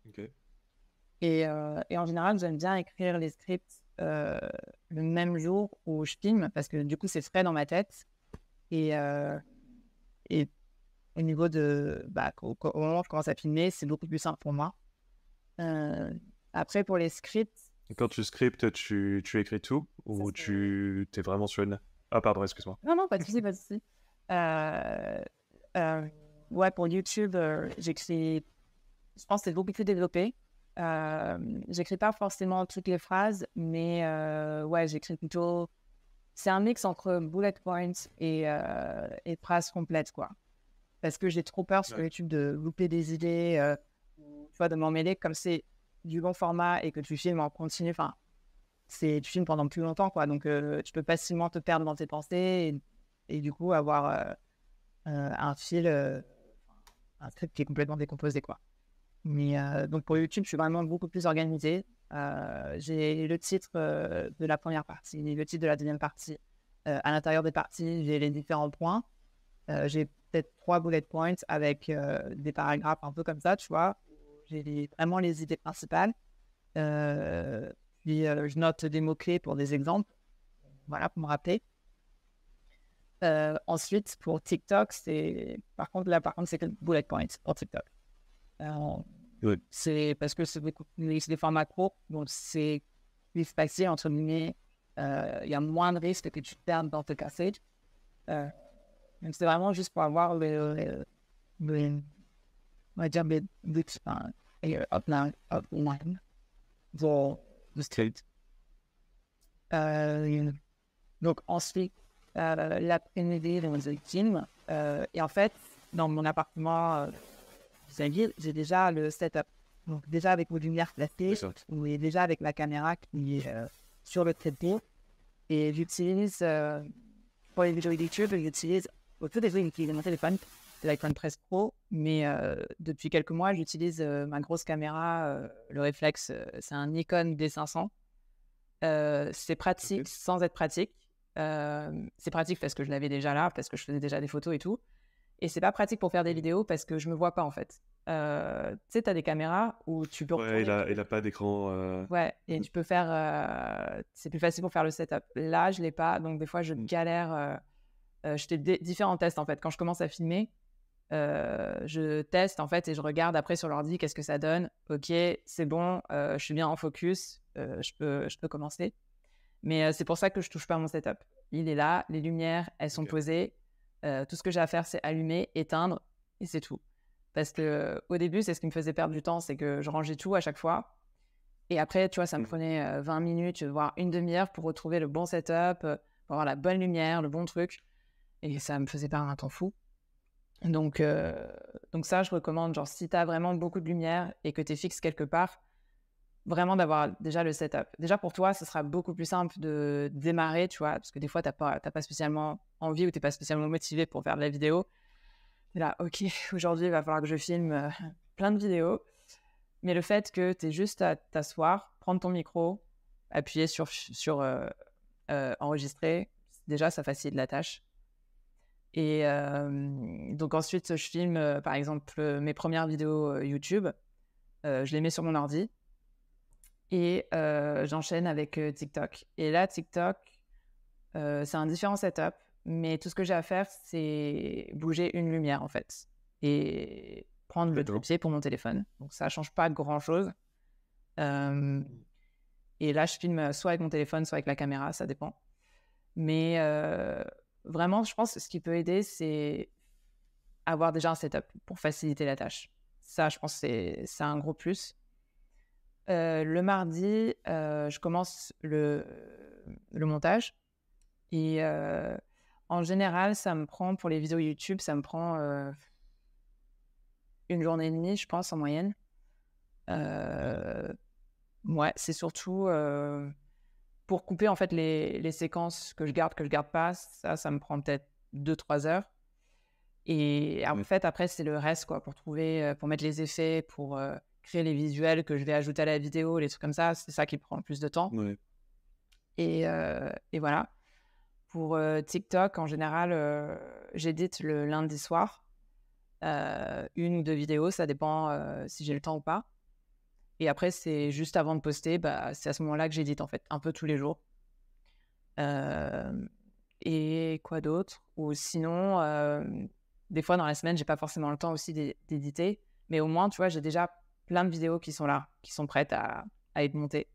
Ok. Et en général, j'aime bien écrire les scripts le même jour où je filme parce que du coup, c'est frais dans ma tête. Et, et au niveau de... Bah, au moment où je commence à filmer, c'est beaucoup plus simple pour moi. Après, pour les scripts, Et quand tu scriptes, tu écris tout ça ou c'est... tu t'es vraiment sur une... Ah, pardon, excuse-moi. Non, non, pas de souci, pas de souci. Euh, euh, ouais, pour YouTube, j'écris... Je pense que c'est beaucoup plus développé. J'écris pas forcément toutes les phrases, mais ouais, j'écris plutôt... C'est un mix entre bullet points et phrases complètes, quoi. Parce que j'ai trop peur sur Ouais. YouTube de louper des idées, ou, tu vois, de m'emmêler. Comme c'est du long format et que tu filmes en continu, enfin, tu filmes pendant plus longtemps, quoi. Donc, tu peux facilement te perdre dans tes pensées et du coup avoir un fil, un script qui est complètement décomposé, quoi. Mais donc, pour YouTube, je suis vraiment beaucoup plus organisée. J'ai le titre de la première partie, le titre de la deuxième partie. À l'intérieur des parties, j'ai les différents points. J'ai peut-être 3 bullet points avec des paragraphes un peu comme ça, tu vois. J'ai vraiment les idées principales. Puis je note des mots-clés pour des exemples, voilà, pour me rappeler. Ensuite, pour TikTok, par contre, c'est que bullet points pour TikTok. Ouais. C'est parce que c'est des formats courts, donc c'est plus facile, entre guillemets. Il y a moins de risques que tu te perdes dans tes cassettes. Donc, c'est vraiment juste pour avoir on va dire, outline pour le script. Donc, ensuite, l'après-midi, dans le film. Et en fait, dans mon appartement, j'ai déjà le setup. Donc, déjà avec vos lumières placées, D'accord. ou déjà avec la caméra qui est sur le trépied. Et j'utilise, pour les vidéos YouTube, j'utilise au tout début, j'utilisais mon téléphone, c'est l'iPhone 13 Pro, mais depuis quelques mois, j'utilise ma grosse caméra, le réflexe, c'est un Nikon D500. C'est pratique Ok. sans être pratique. C'est pratique parce que je l'avais déjà là, parce que je faisais déjà des photos et tout. Et c'est pas pratique pour faire des vidéos parce que je me vois pas en fait. Tu sais, t'as des caméras où tu peux Ouais, retourner. il a pas d'écran. Ouais, et tu peux faire. C'est plus facile pour faire le setup. Là, je l'ai pas, donc des fois, je galère. Je fais différents tests en fait. Quand je commence à filmer, je teste en fait et je regarde après sur l'ordi qu'est-ce que ça donne. Ok, c'est bon, je suis bien en focus, je peux commencer. Mais c'est pour ça que je touche pas à mon setup. Il est là, les lumières, elles sont Ok. posées. Tout ce que j'ai à faire, c'est allumer, éteindre et c'est tout. Parce que au début, c'est ce qui me faisait perdre du temps, c'est que je rangeais tout à chaque fois. Et après, tu vois, ça me prenait 20 minutes, voire une demi-heure pour retrouver le bon setup, pour avoir la bonne lumière, le bon truc. Et ça me faisait perdre un temps fou. Donc ça, je recommande, genre, si tu as vraiment beaucoup de lumière et que tu es fixe quelque part, vraiment d'avoir déjà le setup. Déjà, pour toi, ce sera beaucoup plus simple de démarrer, tu vois, parce que des fois, tu n'as pas spécialement envie ou tu n'es pas spécialement motivé pour faire de la vidéo. Tu es là, OK, aujourd'hui, il va falloir que je filme plein de vidéos. Mais le fait que tu aies juste à t'asseoir, prendre ton micro, appuyer sur enregistrer, déjà, ça facilite la tâche. Et donc ensuite, je filme, par exemple, mes premières vidéos YouTube. Je les mets sur mon ordi et j'enchaîne avec TikTok. Et là, TikTok, c'est un différent setup, mais tout ce que j'ai à faire, c'est bouger une lumière, en fait, et prendre le D'accord. trépied pour mon téléphone. Donc ça change pas grand-chose. Et là, je filme soit avec mon téléphone, soit avec la caméra, ça dépend. Mais vraiment, je pense que ce qui peut aider, c'est avoir déjà un setup pour faciliter la tâche. Ça, je pense que c'est un gros plus. Le mardi, je commence le montage et en général, ça me prend, pour les vidéos YouTube, ça me prend 1 journée et demie, je pense, en moyenne. Ouais, c'est surtout pour couper en fait les séquences que je garde pas. Ça me prend peut-être 2-3 heures. Et en fait, après, c'est le reste, quoi, pour trouver, pour mettre les effets, pour créer les visuels que je vais ajouter à la vidéo, les trucs comme ça. C'est ça qui prend le plus de temps. Ouais. Et voilà. Pour TikTok, en général, j'édite le lundi soir, 1 ou 2 vidéos, ça dépend si j'ai le temps ou pas. Et après, c'est juste avant de poster, bah, c'est à ce moment-là que j'édite, en fait, un peu tous les jours. Et quoi d'autre? Ou sinon, des fois, dans la semaine, j'ai pas forcément le temps aussi d'éditer. Mais au moins, tu vois, j'ai déjà plein de vidéos qui sont là, qui sont prêtes à être montées.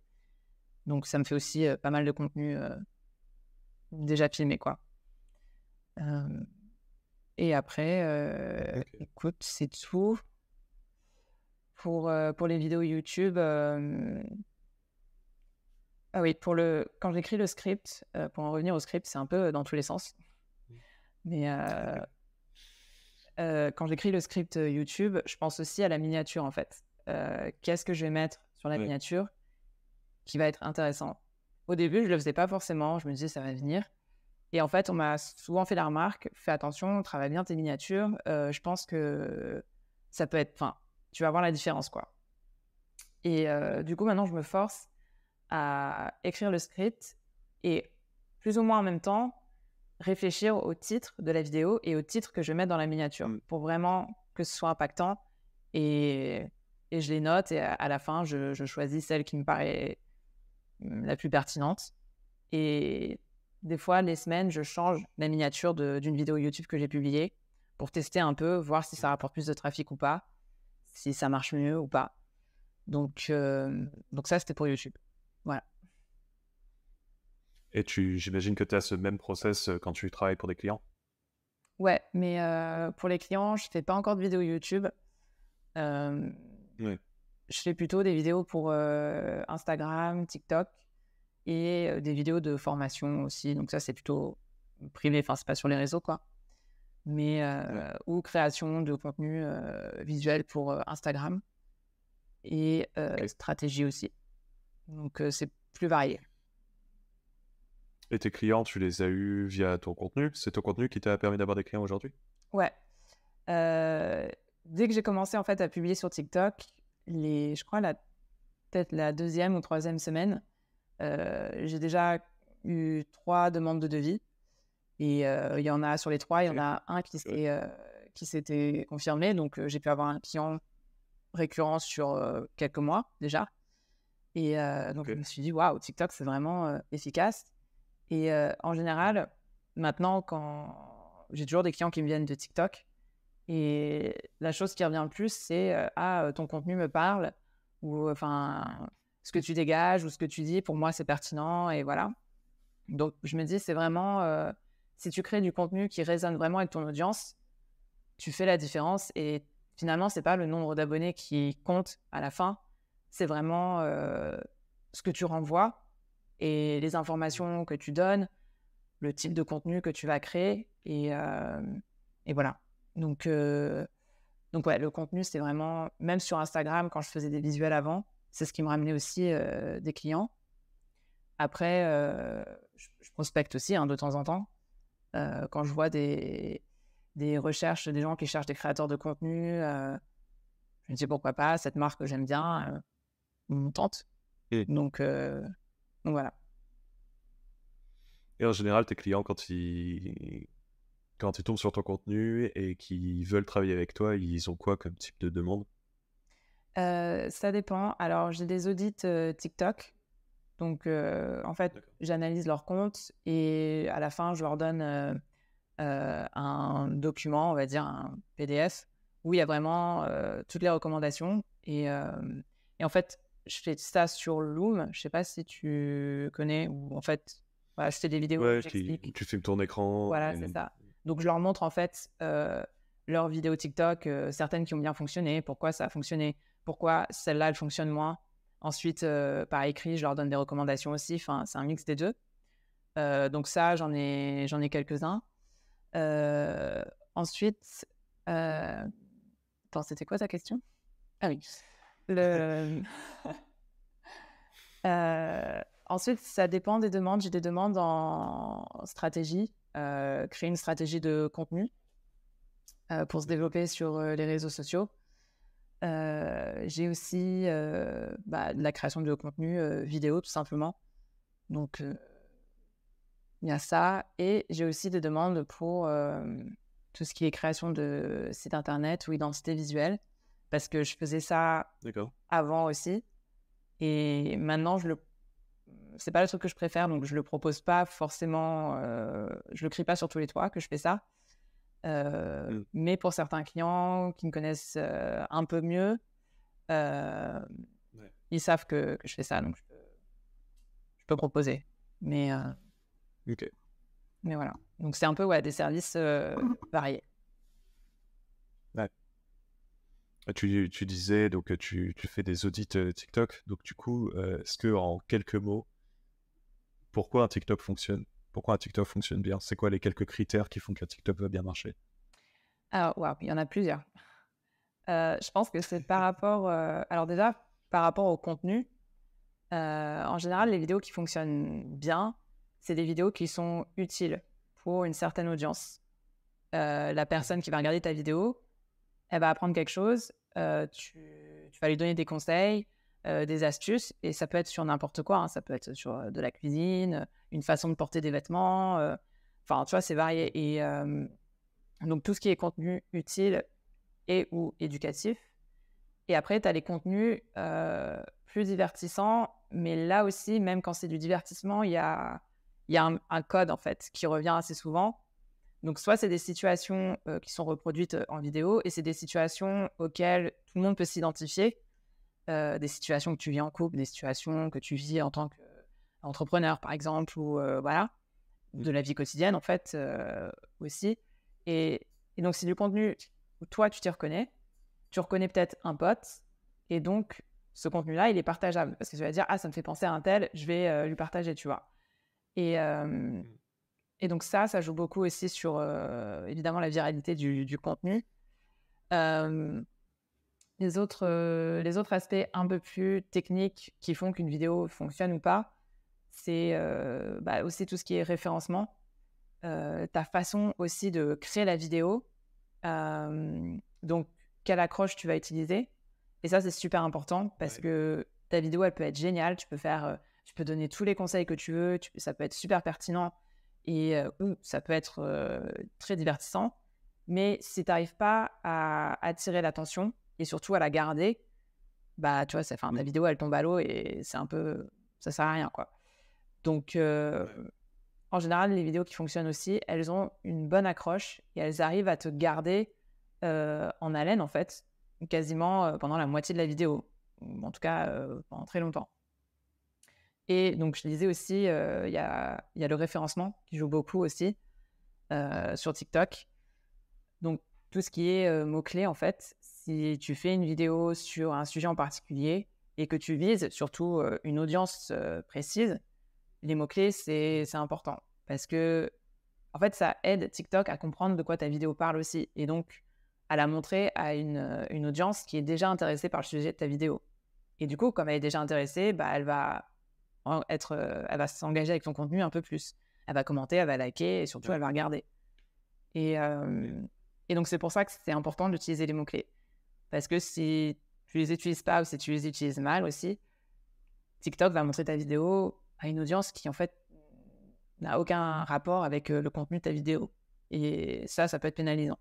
Donc, ça me fait aussi pas mal de contenu déjà filmé, quoi. Et après, Ok. écoute, c'est tout. Pour les vidéos YouTube, ah oui, quand j'écris le script, pour en revenir au script, c'est un peu dans tous les sens. Mais quand j'écris le script YouTube, je pense aussi à la miniature, en fait. Qu'est-ce que je vais mettre sur la Ouais. miniature qui va être intéressant? Au début, je le faisais pas forcément, je me disais: «Ça va venir». Et en fait, on m'a souvent fait la remarque: «Fais attention, travaille bien tes miniatures, je pense que ça peut être, enfin, tu vas voir la différence, quoi». Et du coup, maintenant, je me force à écrire le script et plus ou moins en même temps, réfléchir au titre de la vidéo et au titre que je vais mettre dans la miniature Mm. pour vraiment que ce soit impactant. Et je les note et à la fin, je choisis celle qui me paraît la plus pertinente. Et des fois, les semaines, je change la miniature d'une vidéo YouTube que j'ai publiée pour tester un peu, voir si ça rapporte plus de trafic ou pas, si ça marche mieux ou pas. Donc ça, c'était pour YouTube. Voilà. Et j'imagine que tu as ce même process quand tu travailles pour des clients? Ouais, mais pour les clients, je fais pas encore de vidéos YouTube. Hem, Ouais. je fais plutôt des vidéos pour Instagram, TikTok et des vidéos de formation aussi. Donc ça, c'est plutôt privé, enfin, c'est pas sur les réseaux, quoi. Mais Ouais. ou création de contenu visuel pour Instagram et Ok. stratégie aussi. Donc c'est plus varié. Et tes clients, tu les as eus via ton contenu? C'est ton contenu qui t'a permis d'avoir des clients aujourd'hui? Ouais. Dès que j'ai commencé, en fait, à publier sur TikTok, je crois peut-être la 2e ou 3e semaine, j'ai déjà eu 3 demandes de devis et il y en a sur les 3, il y en Ok. a un Ouais. qui s'était confirmé. Donc j'ai pu avoir un client récurrent sur quelques mois déjà. Et donc je Ok. me suis dit: «Waouh, TikTok, c'est vraiment efficace». Et en général, maintenant, quand j'ai toujours des clients qui me viennent de TikTok, et la chose qui revient le plus, c'est «Ah, ton contenu me parle» ou enfin, «Ce que tu dégages ou ce que tu dis, pour moi, c'est pertinent» et voilà. Donc je me dis: «C'est vraiment, si tu crées du contenu qui résonne vraiment avec ton audience, tu fais la différence». Et finalement, c'est pas le nombre d'abonnés qui compte à la fin, c'est vraiment, ce que tu renvoies et les informations que tu donnes, le type de contenu que tu vas créer et voilà. Donc ouais, le contenu, c'est vraiment, même sur Instagram, quand je faisais des visuels avant, c'est ce qui me ramenait aussi des clients. Après, je prospecte aussi, hein, de temps en temps. Quand je vois des recherches, des gens qui cherchent des créateurs de contenu, je me dis: «Pourquoi pas? Cette marque, j'aime bien, on tente». Et, Donc voilà. et en général, tes clients, quand ils quand ils tombent sur ton contenu et qu'ils veulent travailler avec toi, ils ont quoi comme type de demande? Ça dépend. Alors, j'ai des audits TikTok. Donc, en fait, D'accord. j'analyse leur compte et à la fin, je leur donne un document, on va dire un PDF, où il y a vraiment toutes les recommandations. Et en fait, je fais ça sur Loom. Je sais pas si tu connais, ou en fait, voilà, je fais des vidéos où Ouais, j'explique. tu filmes ton écran Voilà, c'est et... ça. Donc, je leur montre en fait leurs vidéos TikTok, certaines qui ont bien fonctionné, pourquoi ça a fonctionné, pourquoi celle-là, elle fonctionne moins. Ensuite, par écrit, je leur donne des recommandations aussi. Enfin, c'est un mix des deux. Donc ça, j'en ai quelques-uns. Euh, ensuite, attends, c'était quoi ta question? Ah oui. Le... ensuite, ça dépend des demandes. J'ai des demandes en stratégie, créer une stratégie de contenu pour se développer sur les réseaux sociaux. J'ai aussi de la création de contenu vidéo, tout simplement. Donc, il y a ça. Et j'ai aussi des demandes pour tout ce qui est création de sites internet ou identité visuelle, parce que je faisais ça D'accord. avant aussi. Et maintenant, c'est pas le truc que je préfère, donc je le propose pas forcément, je le crie pas sur tous les toits que je fais ça. Mm. Mais pour certains clients qui me connaissent un peu mieux, euh, Ouais. ils savent que je fais ça, donc je peux proposer. Mais, Ok. mais voilà. Donc c'est un peu des services variés. Ouais. Tu disais, donc tu fais des audits TikTok. Donc du coup, est-ce que en quelques mots, pourquoi un TikTok fonctionne? Pourquoi un TikTok fonctionne bien? C'est quoi les quelques critères qui font qu'un TikTok va bien marcher? Alors, waouh, il y en a plusieurs. Je pense que c'est par rapport... alors déjà, par rapport au contenu, en général, les vidéos qui fonctionnent bien, c'est des vidéos qui sont utiles pour une certaine audience. La personne qui va regarder ta vidéo, elle va apprendre quelque chose, tu vas lui donner des conseils, des astuces, et ça peut être sur n'importe quoi, hein. Ça peut être sur de la cuisine, une façon de porter des vêtements, enfin, tu vois, c'est varié. Et donc, tout ce qui est contenu utile et ou éducatif. Et après, tu as les contenus plus divertissants, mais là aussi, même quand c'est du divertissement, il y a un code, en fait, qui revient assez souvent. Donc, soit c'est des situations qui sont reproduites en vidéo, et c'est des situations auxquelles tout le monde peut s'identifier. Des situations que tu vis en couple, des situations que tu vis en tant qu'entrepreneur, par exemple, ou voilà, de la vie quotidienne, en fait, aussi. Et donc, c'est du contenu où toi, tu t'y reconnais. Tu reconnais peut-être un pote, et donc, ce contenu-là, il est partageable. Parce que tu vas dire, ah, ça me fait penser à un tel, je vais lui partager, tu vois. Et, et donc ça joue beaucoup aussi sur, évidemment, la viralité du contenu. Euh, les autres aspects un peu plus techniques qui font qu'une vidéo fonctionne ou pas, c'est aussi tout ce qui est référencement. Ta façon aussi de créer la vidéo. Donc, quelle accroche tu vas utiliser. Et ça, c'est super important parce que ta vidéo, elle peut être géniale. Tu peux donner tous les conseils que tu veux. Ça peut être super pertinent et ou ça peut être très divertissant. Mais si tu n'arrives pas à attirer l'attention et surtout à la garder, bah, tu vois, ta vidéo, elle tombe à l'eau et c'est un peu... Ça sert à rien, quoi. Donc, en général, les vidéos qui fonctionnent aussi, elles ont une bonne accroche et elles arrivent à te garder en haleine, en fait, quasiment pendant la moitié de la vidéo, ou en tout cas pendant très longtemps. Et donc, je disais aussi, il y a le référencement qui joue beaucoup aussi sur TikTok. Donc, tout ce qui est mots-clés, en fait, si tu fais une vidéo sur un sujet en particulier et que tu vises surtout une audience précise, les mots-clés, c'est important. Parce que, en fait, ça aide TikTok à comprendre de quoi ta vidéo parle aussi. Et donc, à la montrer à une audience qui est déjà intéressée par le sujet de ta vidéo. Et du coup, comme elle est déjà intéressée, elle va elle va s'engager avec ton contenu un peu plus. Elle va commenter, elle va liker et surtout, elle va regarder. Et, et donc, c'est pour ça que c'est important d'utiliser les mots-clés. Parce que si tu les utilises pas ou si tu les utilises mal aussi, TikTok va montrer ta vidéo à une audience qui, en fait, n'a aucun rapport avec le contenu de ta vidéo. Et ça peut être pénalisant.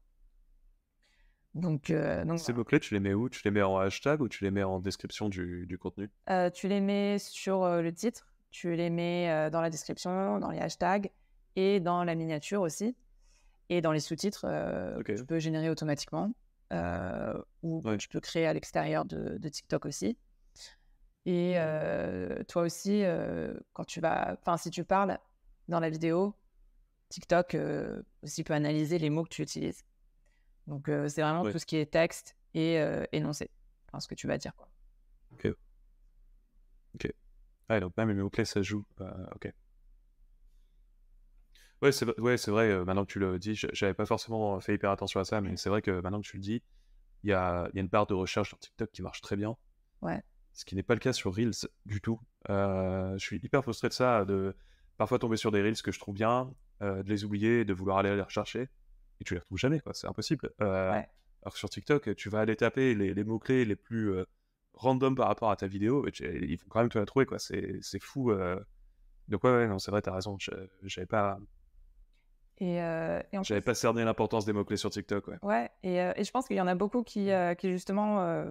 Donc Ces voilà. mots-clés, tu les mets où? Tu les mets en hashtag ou tu les mets en description du contenu? Tu les mets sur le titre, tu les mets dans la description, dans les hashtags et dans la miniature aussi. Et dans les sous-titres, Ok, tu peux générer automatiquement ou que ouais, tu peux créer à l'extérieur de TikTok aussi. Et toi aussi, quand si tu parles dans la vidéo, TikTok aussi peut analyser les mots que tu utilises. Donc c'est vraiment ouais, tout ce qui est texte et énoncé, enfin, ce que tu vas dire, quoi. ok, ok. Ouais, donc même les mots-clés, ça joue. Ok. Ouais, c'est vrai, maintenant que tu le dis, j'avais pas forcément fait hyper attention à ça, mais c'est vrai que maintenant que tu le dis, il y a une barre de recherche sur TikTok qui marche très bien, Ouais, ce qui n'est pas le cas sur Reels du tout. Je suis hyper frustré de ça, de parfois tomber sur des Reels que je trouve bien, de les oublier, de vouloir aller les rechercher, et tu les retrouves jamais, quoi, c'est impossible. ouais. Alors que sur TikTok, tu vas aller taper les mots-clés les plus random par rapport à ta vidéo, et ils vont quand même te la trouver, quoi, c'est fou. Donc ouais, non, c'est vrai, t'as raison, Et en j'avais plus, pas cerné l'importance des mots-clés sur TikTok, ouais. ouais, et je pense qu'il y en a beaucoup qui justement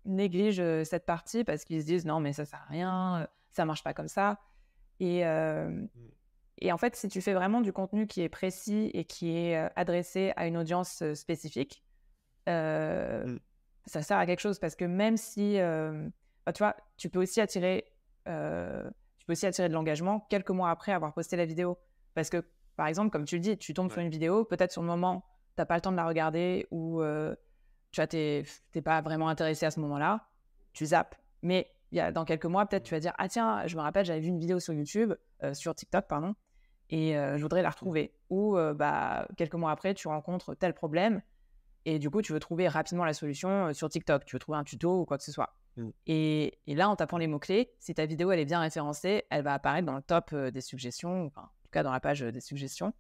négligent cette partie parce qu'ils se disent non, mais ça sert à rien, ça marche pas comme ça. Et, euh, Mm. et en fait, si tu fais vraiment du contenu qui est précis et qui est adressé à une audience spécifique, euh, Mm. ça sert à quelque chose parce que même si, tu vois, tu peux aussi attirer de l'engagement quelques mois après avoir posté la vidéo. Parce que, par exemple, comme tu le dis, tu tombes sur Ouais. une vidéo, peut-être sur le moment, tu n'as pas le temps de la regarder ou tu vois, t'es pas vraiment intéressé à ce moment-là, tu zappes. Mais dans quelques mois, peut-être Mm. tu vas dire, ah tiens, je me rappelle, j'avais vu une vidéo sur YouTube, sur TikTok, pardon, et je voudrais la Mm. retrouver. Ou quelques mois après, tu rencontres tel problème et du coup, tu veux trouver rapidement la solution sur TikTok. Tu veux trouver un tuto ou quoi que ce soit. Mm. Et là, en tapant les mots-clés, si ta vidéo elle est bien référencée, elle va apparaître dans le top des suggestions, enfin, en tout cas dans la page des suggestions.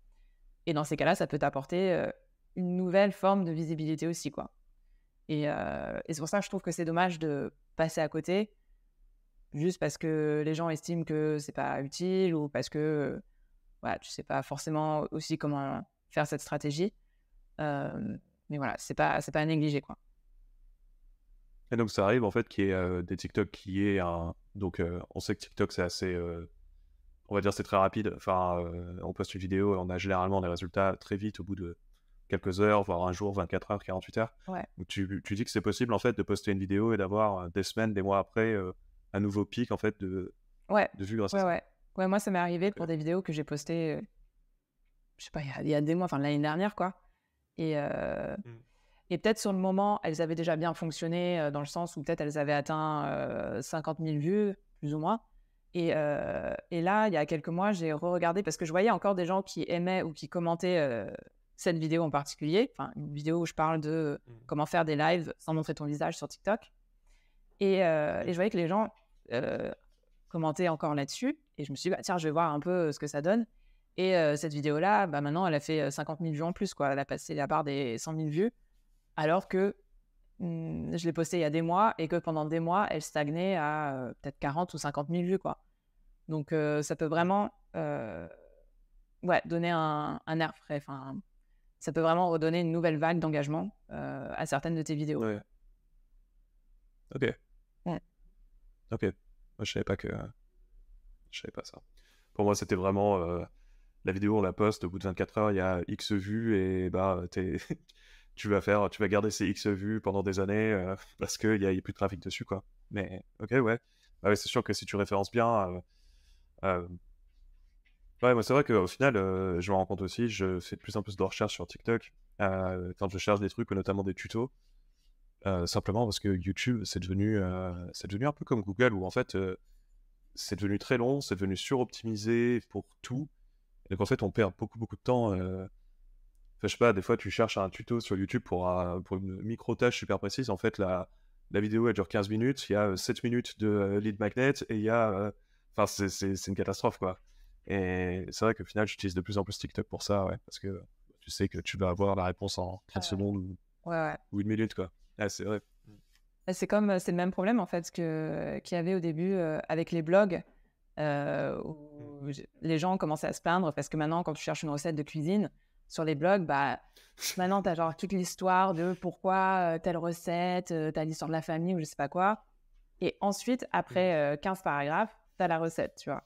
Et dans ces cas-là, ça peut t'apporter une nouvelle forme de visibilité aussi, quoi. Et c'est pour ça que je trouve que c'est dommage de passer à côté, juste parce que les gens estiment que c'est pas utile ou parce que voilà, tu sais pas forcément aussi comment faire cette stratégie. Euh, mais voilà, c'est pas à négliger, quoi. Et donc ça arrive en fait qu'il y ait des TikTok qui est un... Donc on sait que TikTok c'est assez... On va dire c'est très rapide. Enfin, on poste une vidéo et on a généralement les résultats très vite au bout de quelques heures, voire un jour, 24 heures, 48 heures. Ouais. Donc tu dis que c'est possible en fait de poster une vidéo et d'avoir des semaines, des mois après un nouveau pic en fait Ouais, de vues grâce à ouais, ça. ouais. Ouais, moi, ça m'est arrivé pour Ok. des vidéos que j'ai postées, je sais pas, il y a des mois, enfin l'année dernière, quoi. Et, euh, Mm. et peut-être sur le moment, elles avaient déjà bien fonctionné, dans le sens où peut-être elles avaient atteint 50 000 vues, plus ou moins. Et là, il y a quelques mois, j'ai re-regardé parce que je voyais encore des gens qui aimaient ou qui commentaient cette vidéo en particulier. Enfin, une vidéo où je parle de Mm. comment faire des lives sans montrer ton visage sur TikTok. Et je voyais que les gens euh, commentaient encore là-dessus. Et je me suis dit, bah, tiens, je vais voir un peu ce que ça donne. Et cette vidéo-là, bah, maintenant, elle a fait 50 000 vues en plus, quoi. Elle a passé la barre des 100 000 vues, alors que je l'ai postée il y a des mois et que pendant des mois, elle stagnait à peut-être 40 ou 50 000 vues, quoi. Donc, ça peut vraiment ouais, donner un air frais. Enfin, ça peut vraiment redonner une nouvelle vague d'engagement à certaines de tes vidéos. Ouais. Ok. Ouais. Ok. Moi je savais pas ça. Pour moi c'était vraiment la vidéo on la poste au bout de 24 heures il y a X vues et bah tu vas garder ces X vues pendant des années parce qu'il y a plus de trafic dessus quoi. Mais ok ouais. Ah ouais, c'est sûr que si tu références bien euh, ouais, moi c'est vrai qu'au final, je me rends compte aussi, je fais de plus en plus de recherches sur TikTok quand je cherche des trucs, notamment des tutos, simplement parce que YouTube, c'est devenu un peu comme Google, où en fait, c'est devenu très long, c'est devenu suroptimisé pour tout, et donc en fait, on perd beaucoup, beaucoup de temps. Enfin, je sais pas, des fois, tu cherches un tuto sur YouTube pour une micro-tâche super précise, en fait, la vidéo, elle dure 15 minutes, il y a 7 minutes de lead magnet, et il y a... Enfin, c'est une catastrophe, quoi. Et c'est vrai qu'au final, j'utilise de plus en plus TikTok pour ça, ouais, parce que tu sais que tu vas avoir la réponse en 30 secondes Ouais, ouais. ou une minute, quoi. Ouais, c'est vrai. C'est le même problème en fait qu'il y avait au début avec les blogs Mm. où les gens commençaient à se plaindre parce que maintenant quand tu cherches une recette de cuisine, Sur les blogs, bah, maintenant, tu as genre toute l'histoire de pourquoi telle recette, tu as l'histoire de la famille ou je sais pas quoi. Et ensuite, après 15 paragraphes, tu as la recette, tu vois.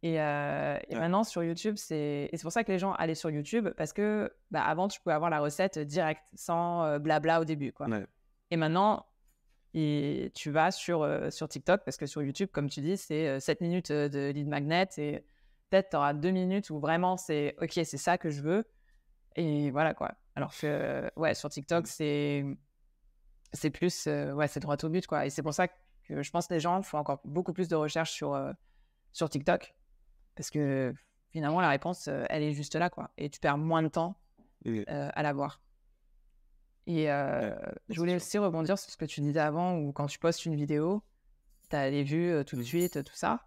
Et Ouais. maintenant, sur YouTube, et c'est pour ça que les gens allaient sur YouTube, parce que bah, avant, tu pouvais avoir la recette directe, sans blabla au début, quoi. Ouais. Et maintenant, tu vas sur TikTok, parce que sur YouTube, comme tu dis, c'est 7 minutes de lead magnet, et peut-être tu auras 2 minutes où vraiment c'est « Ok, c'est ça que je veux ». Et voilà, quoi. Alors que, ouais, sur TikTok, c'est plus, ouais, c'est droit au but, quoi. Et c'est pour ça que je pense que les gens font encore beaucoup plus de recherches sur TikTok. Parce que finalement, la réponse, elle est juste là, quoi. Et tu perds moins de temps Et- à la voir. Et ouais, je c'est voulais sûr. aussi rebondir sur ce que tu disais avant, où quand tu postes une vidéo, tu as les vues tout de suite, tout ça.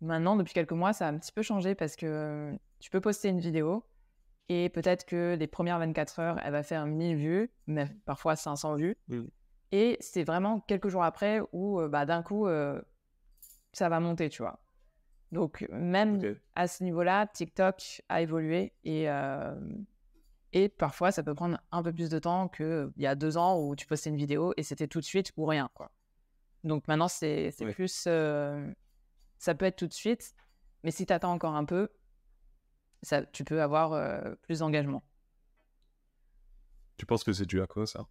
Maintenant, depuis quelques mois, ça a un petit peu changé parce que tu peux poster une vidéo et peut-être que les premières 24 heures, elle va faire 1000 vues, mais parfois 500 vues. Mm. Et c'est vraiment quelques jours après où bah, d'un coup, ça va monter, tu vois. Donc, même Ok. à ce niveau-là, TikTok a évolué et parfois, ça peut prendre un peu plus de temps qu'il y a 2 ans où tu postais une vidéo et c'était tout de suite ou rien, quoi. Donc maintenant, c'est Ouais. plus... ça peut être tout de suite, mais si tu attends encore un peu, tu peux avoir plus d'engagement. Tu penses que c'est dû à quoi, ça?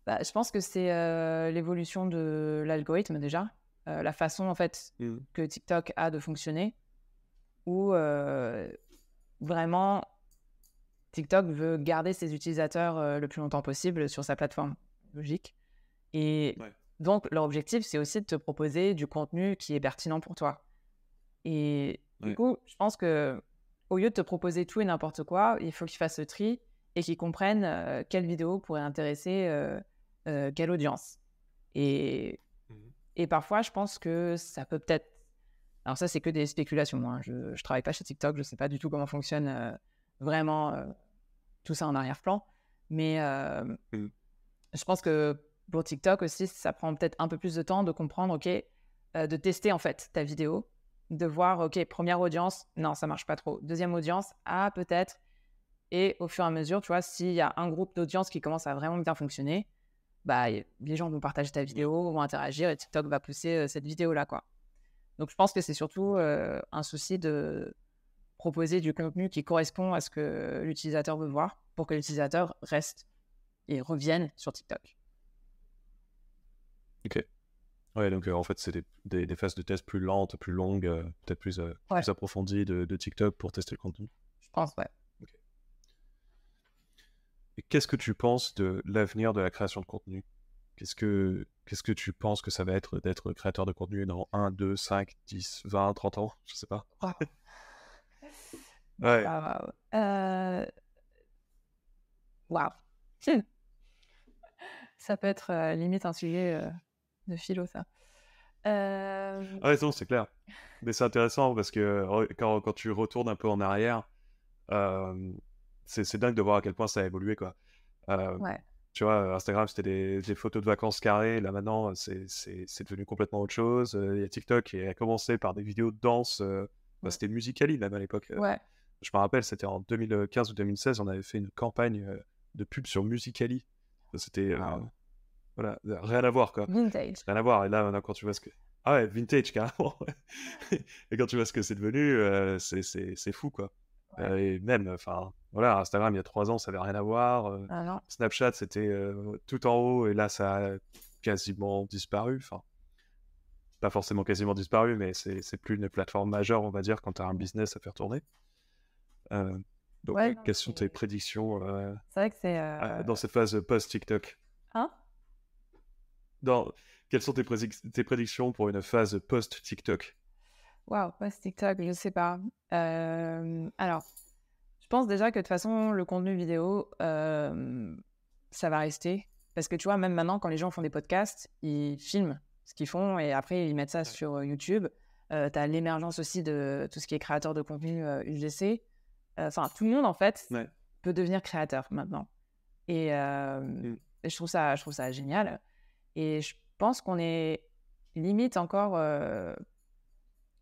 Bah, je pense que c'est l'évolution de l'algorithme déjà, la façon en fait Mm. que TikTok a de fonctionner, où vraiment TikTok veut garder ses utilisateurs le plus longtemps possible sur sa plateforme, logique. Et Ouais. donc leur objectif, c'est aussi de te proposer du contenu qui est pertinent pour toi. Et du Ouais. coup, je pense que au lieu de te proposer tout et n'importe quoi, il faut qu'ils fassent le tri et qu'ils comprennent quelle vidéo pourrait intéresser quelle audience. Et, Mhm. et parfois, je pense que ça peut peut-être... Alors ça, c'est que des spéculations, hein. Je ne travaille pas chez TikTok, je ne sais pas du tout comment fonctionne vraiment tout ça en arrière-plan. Mais Mhm. je pense que pour TikTok aussi, ça prend peut-être un peu plus de temps de comprendre, OK, de tester en fait ta vidéo, de voir, OK, première audience, non, ça marche pas trop. Deuxième audience, ah, peut-être. Et au fur et à mesure, tu vois, s'il y a un groupe d'audience qui commence à vraiment bien fonctionner, bah, les gens vont partager ta vidéo, vont interagir et TikTok va pousser cette vidéo-là, quoi. Donc, je pense que c'est surtout un souci de proposer du contenu qui correspond à ce que l'utilisateur veut voir pour que l'utilisateur reste et revienne sur TikTok. Ok. Ouais, donc en fait, c'est des phases de test plus lentes, plus longues, peut-être plus Ouais, approfondies de TikTok pour tester le contenu. je pense, ouais. Ok. Et qu'est-ce que tu penses de l'avenir de la création de contenu? Qu'est-ce que tu penses que ça va être d'être créateur de contenu dans 1, 2, 5, 10, 20, 30 ans? Je sais pas. Waouh. Ouais. Waouh. Waouh. Ça peut être limite un sujet de philo, ça. Ah ouais, non, c'est clair. Mais c'est intéressant parce que quand tu retournes un peu en arrière, euh, c'est dingue de voir à quel point ça a évolué, quoi. Euh, Ouais. Tu vois, Instagram, c'était des photos de vacances carrées. Là, maintenant, c'est devenu complètement autre chose. Il y a TikTok qui a commencé par des vidéos de danse. Bah, c'était Musical.ly, même à l'époque. Ouais. Je me rappelle, c'était en 2015 ou 2016, on avait fait une campagne de pub sur Musical.ly. C'était, Waouh. voilà, rien à voir, quoi. Vintage. Rien à voir. Et là, maintenant, quand tu vois ce que... Ah ouais, vintage, carrément. Et quand tu vois ce que c'est devenu, c'est fou, quoi. Ouais. Et même, enfin, voilà, Instagram, il y a 3 ans, ça avait rien à voir. Ah non. Snapchat, c'était tout en haut, et là, ça a quasiment disparu. Enfin, pas forcément quasiment disparu, mais c'est plus une plateforme majeure, on va dire, quand tu as un business à faire tourner. Donc, Ouais, non, quelles sont tes prédictions c'est vrai que c'est... dans cette phase post-TikTok? Hein? Quelles sont tes prédictions pour une phase post-TikTok? Waouh, ouais, c'est TikTok, je sais pas. Alors, je pense déjà que de toute façon, le contenu vidéo, ça va rester. Parce que tu vois, même maintenant, quand les gens font des podcasts, ils filment ce qu'ils font et après, ils mettent ça sur YouTube. Tu as l'émergence aussi de tout ce qui est créateur de contenu UGC. Enfin, tout le monde, en fait, Ouais. peut devenir créateur maintenant. Et Mm. je trouve ça génial. Et je pense qu'on est limite encore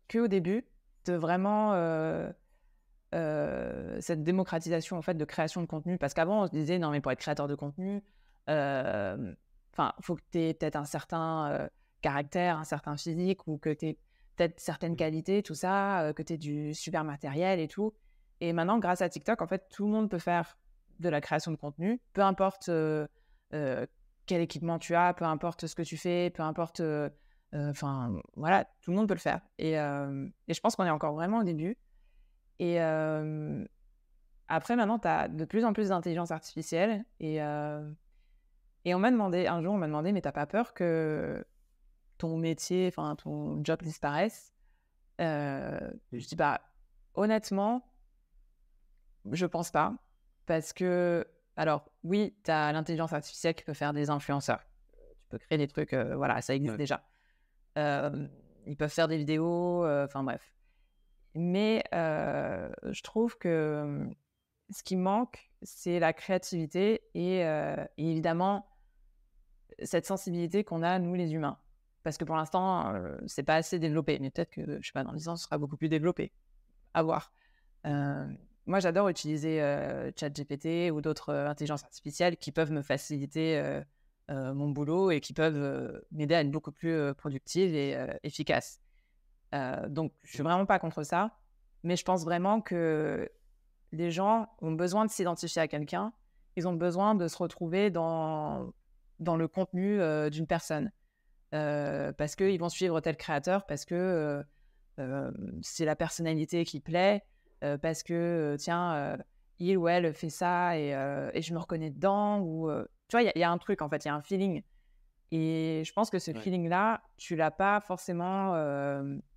qu'au début de vraiment cette démocratisation en fait de création de contenu. Parce qu'avant, on se disait non, mais pour être créateur de contenu, enfin, faut que tu aies peut-être un certain caractère, un certain physique, ou que tu aies peut-être certaines qualités, tout ça, que tu aies du super matériel et tout. Et maintenant, grâce à TikTok, en fait, tout le monde peut faire de la création de contenu, peu importe quel équipement tu as, peu importe ce que tu fais, peu importe. Enfin, voilà, tout le monde peut le faire. Et je pense qu'on est encore vraiment au début. Et après, maintenant, tu as de plus en plus d'intelligence artificielle. Et on m'a demandé, un jour, on m'a demandé, mais t'as pas peur que ton métier, enfin, ton job disparaisse? Je dis, bah, honnêtement, je pense pas. Parce que, alors, oui, tu as l'intelligence artificielle qui peut faire des influenceurs. Tu peux créer des trucs, voilà, ça existe déjà. Ils peuvent faire des vidéos, enfin bref. Mais je trouve que ce qui manque, c'est la créativité et évidemment cette sensibilité qu'on a, nous les humains. Parce que pour l'instant, c'est pas assez développé. Mais peut-être que, je sais pas, dans 10 ans, ce sera beaucoup plus développé. À voir. Moi, j'adore utiliser ChatGPT ou d'autres intelligences artificielles qui peuvent me faciliter mon boulot et qui peuvent m'aider à être beaucoup plus productive et efficace. Donc, je suis vraiment pas contre ça. Mais je pense vraiment que les gens ont besoin de s'identifier à quelqu'un. Ils ont besoin de se retrouver dans le contenu d'une personne. Parce qu'ils vont suivre tel créateur, parce que c'est la personnalité qui plaît, parce que, tiens, il ou elle fait ça et je me reconnais dedans. Ou, tu vois, il y a un truc, en fait, il y a un feeling. Et je pense que ce feeling-là, tu l'as pas forcément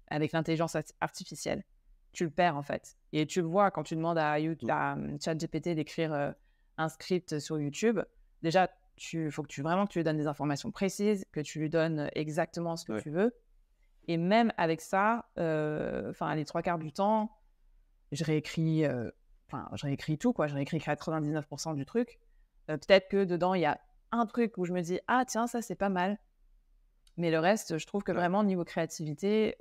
avec l'intelligence artificielle. Tu le perds, en fait. Et tu le vois quand tu demandes à ChatGPT d'écrire un script sur YouTube. Déjà, faut que tu lui donnes des informations précises, que tu lui donnes exactement ce que tu veux. Et même avec ça, les 3/4 du temps, je réécris tout, quoi. Je réécris 99% du truc. Peut-être que dedans, il y a un truc où je me dis « Ah, tiens, ça, c'est pas mal ». Mais le reste, je trouve que vraiment, niveau créativité,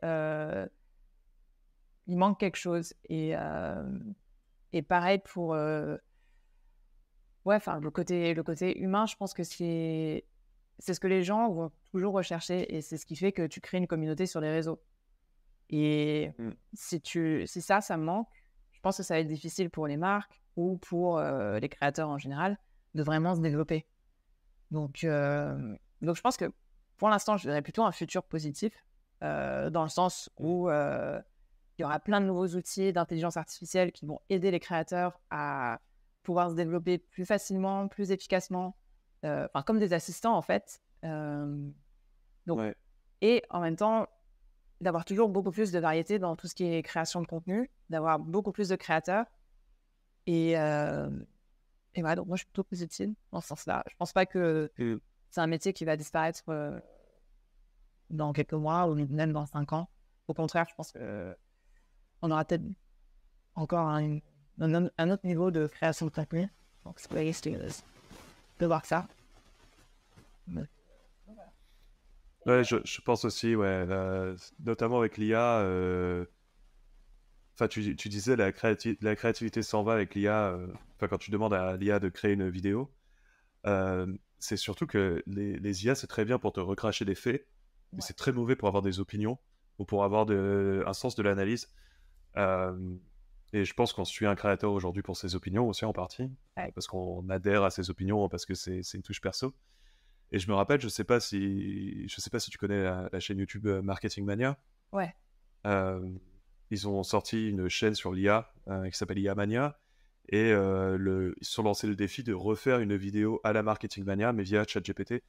il manque quelque chose. Et pareil pour le côté humain, je pense que c'est ce que les gens vont toujours rechercher et c'est ce qui fait que tu crées une communauté sur les réseaux. Et si ça me manque, je pense que ça va être difficile pour les marques ou pour les créateurs en général de vraiment se développer. Donc je pense que pour l'instant, je dirais plutôt un futur positif dans le sens où il y aura plein de nouveaux outils d'intelligence artificielle qui vont aider les créateurs à pouvoir se développer plus facilement, plus efficacement, comme des assistants en fait. Et en même temps, d'avoir toujours beaucoup plus de variété dans tout ce qui est création de contenu, d'avoir beaucoup plus de créateurs. Et voilà, donc moi je suis plutôt positive dans ce sens-là. Je pense pas que c'est un métier qui va disparaître dans quelques mois ou même dans 5 ans. Au contraire, je pense qu'on aura peut-être encore un autre niveau de création de contenu. Donc c'est very stimulus de voir ça. Mais... Ouais, je pense aussi, notamment avec l'IA. Tu disais la créativité s'en va avec l'IA. Quand tu demandes à l'IA de créer une vidéo, c'est surtout que les IA, c'est très bien pour te recracher des faits, mais c'est très mauvais pour avoir des opinions ou pour avoir un sens de l'analyse. Et je pense qu'on suit un créateur aujourd'hui pour ses opinions aussi en partie, parce qu'on adhère à ses opinions, parce que c'est une touche perso. Et je me rappelle, je sais pas si tu connais la chaîne YouTube Marketing Mania. Ouais. Ils ont sorti une chaîne sur l'IA qui s'appelle IA Mania. Et ils se sont lancés le défi de refaire une vidéo à la Marketing Mania, mais via ChatGPT.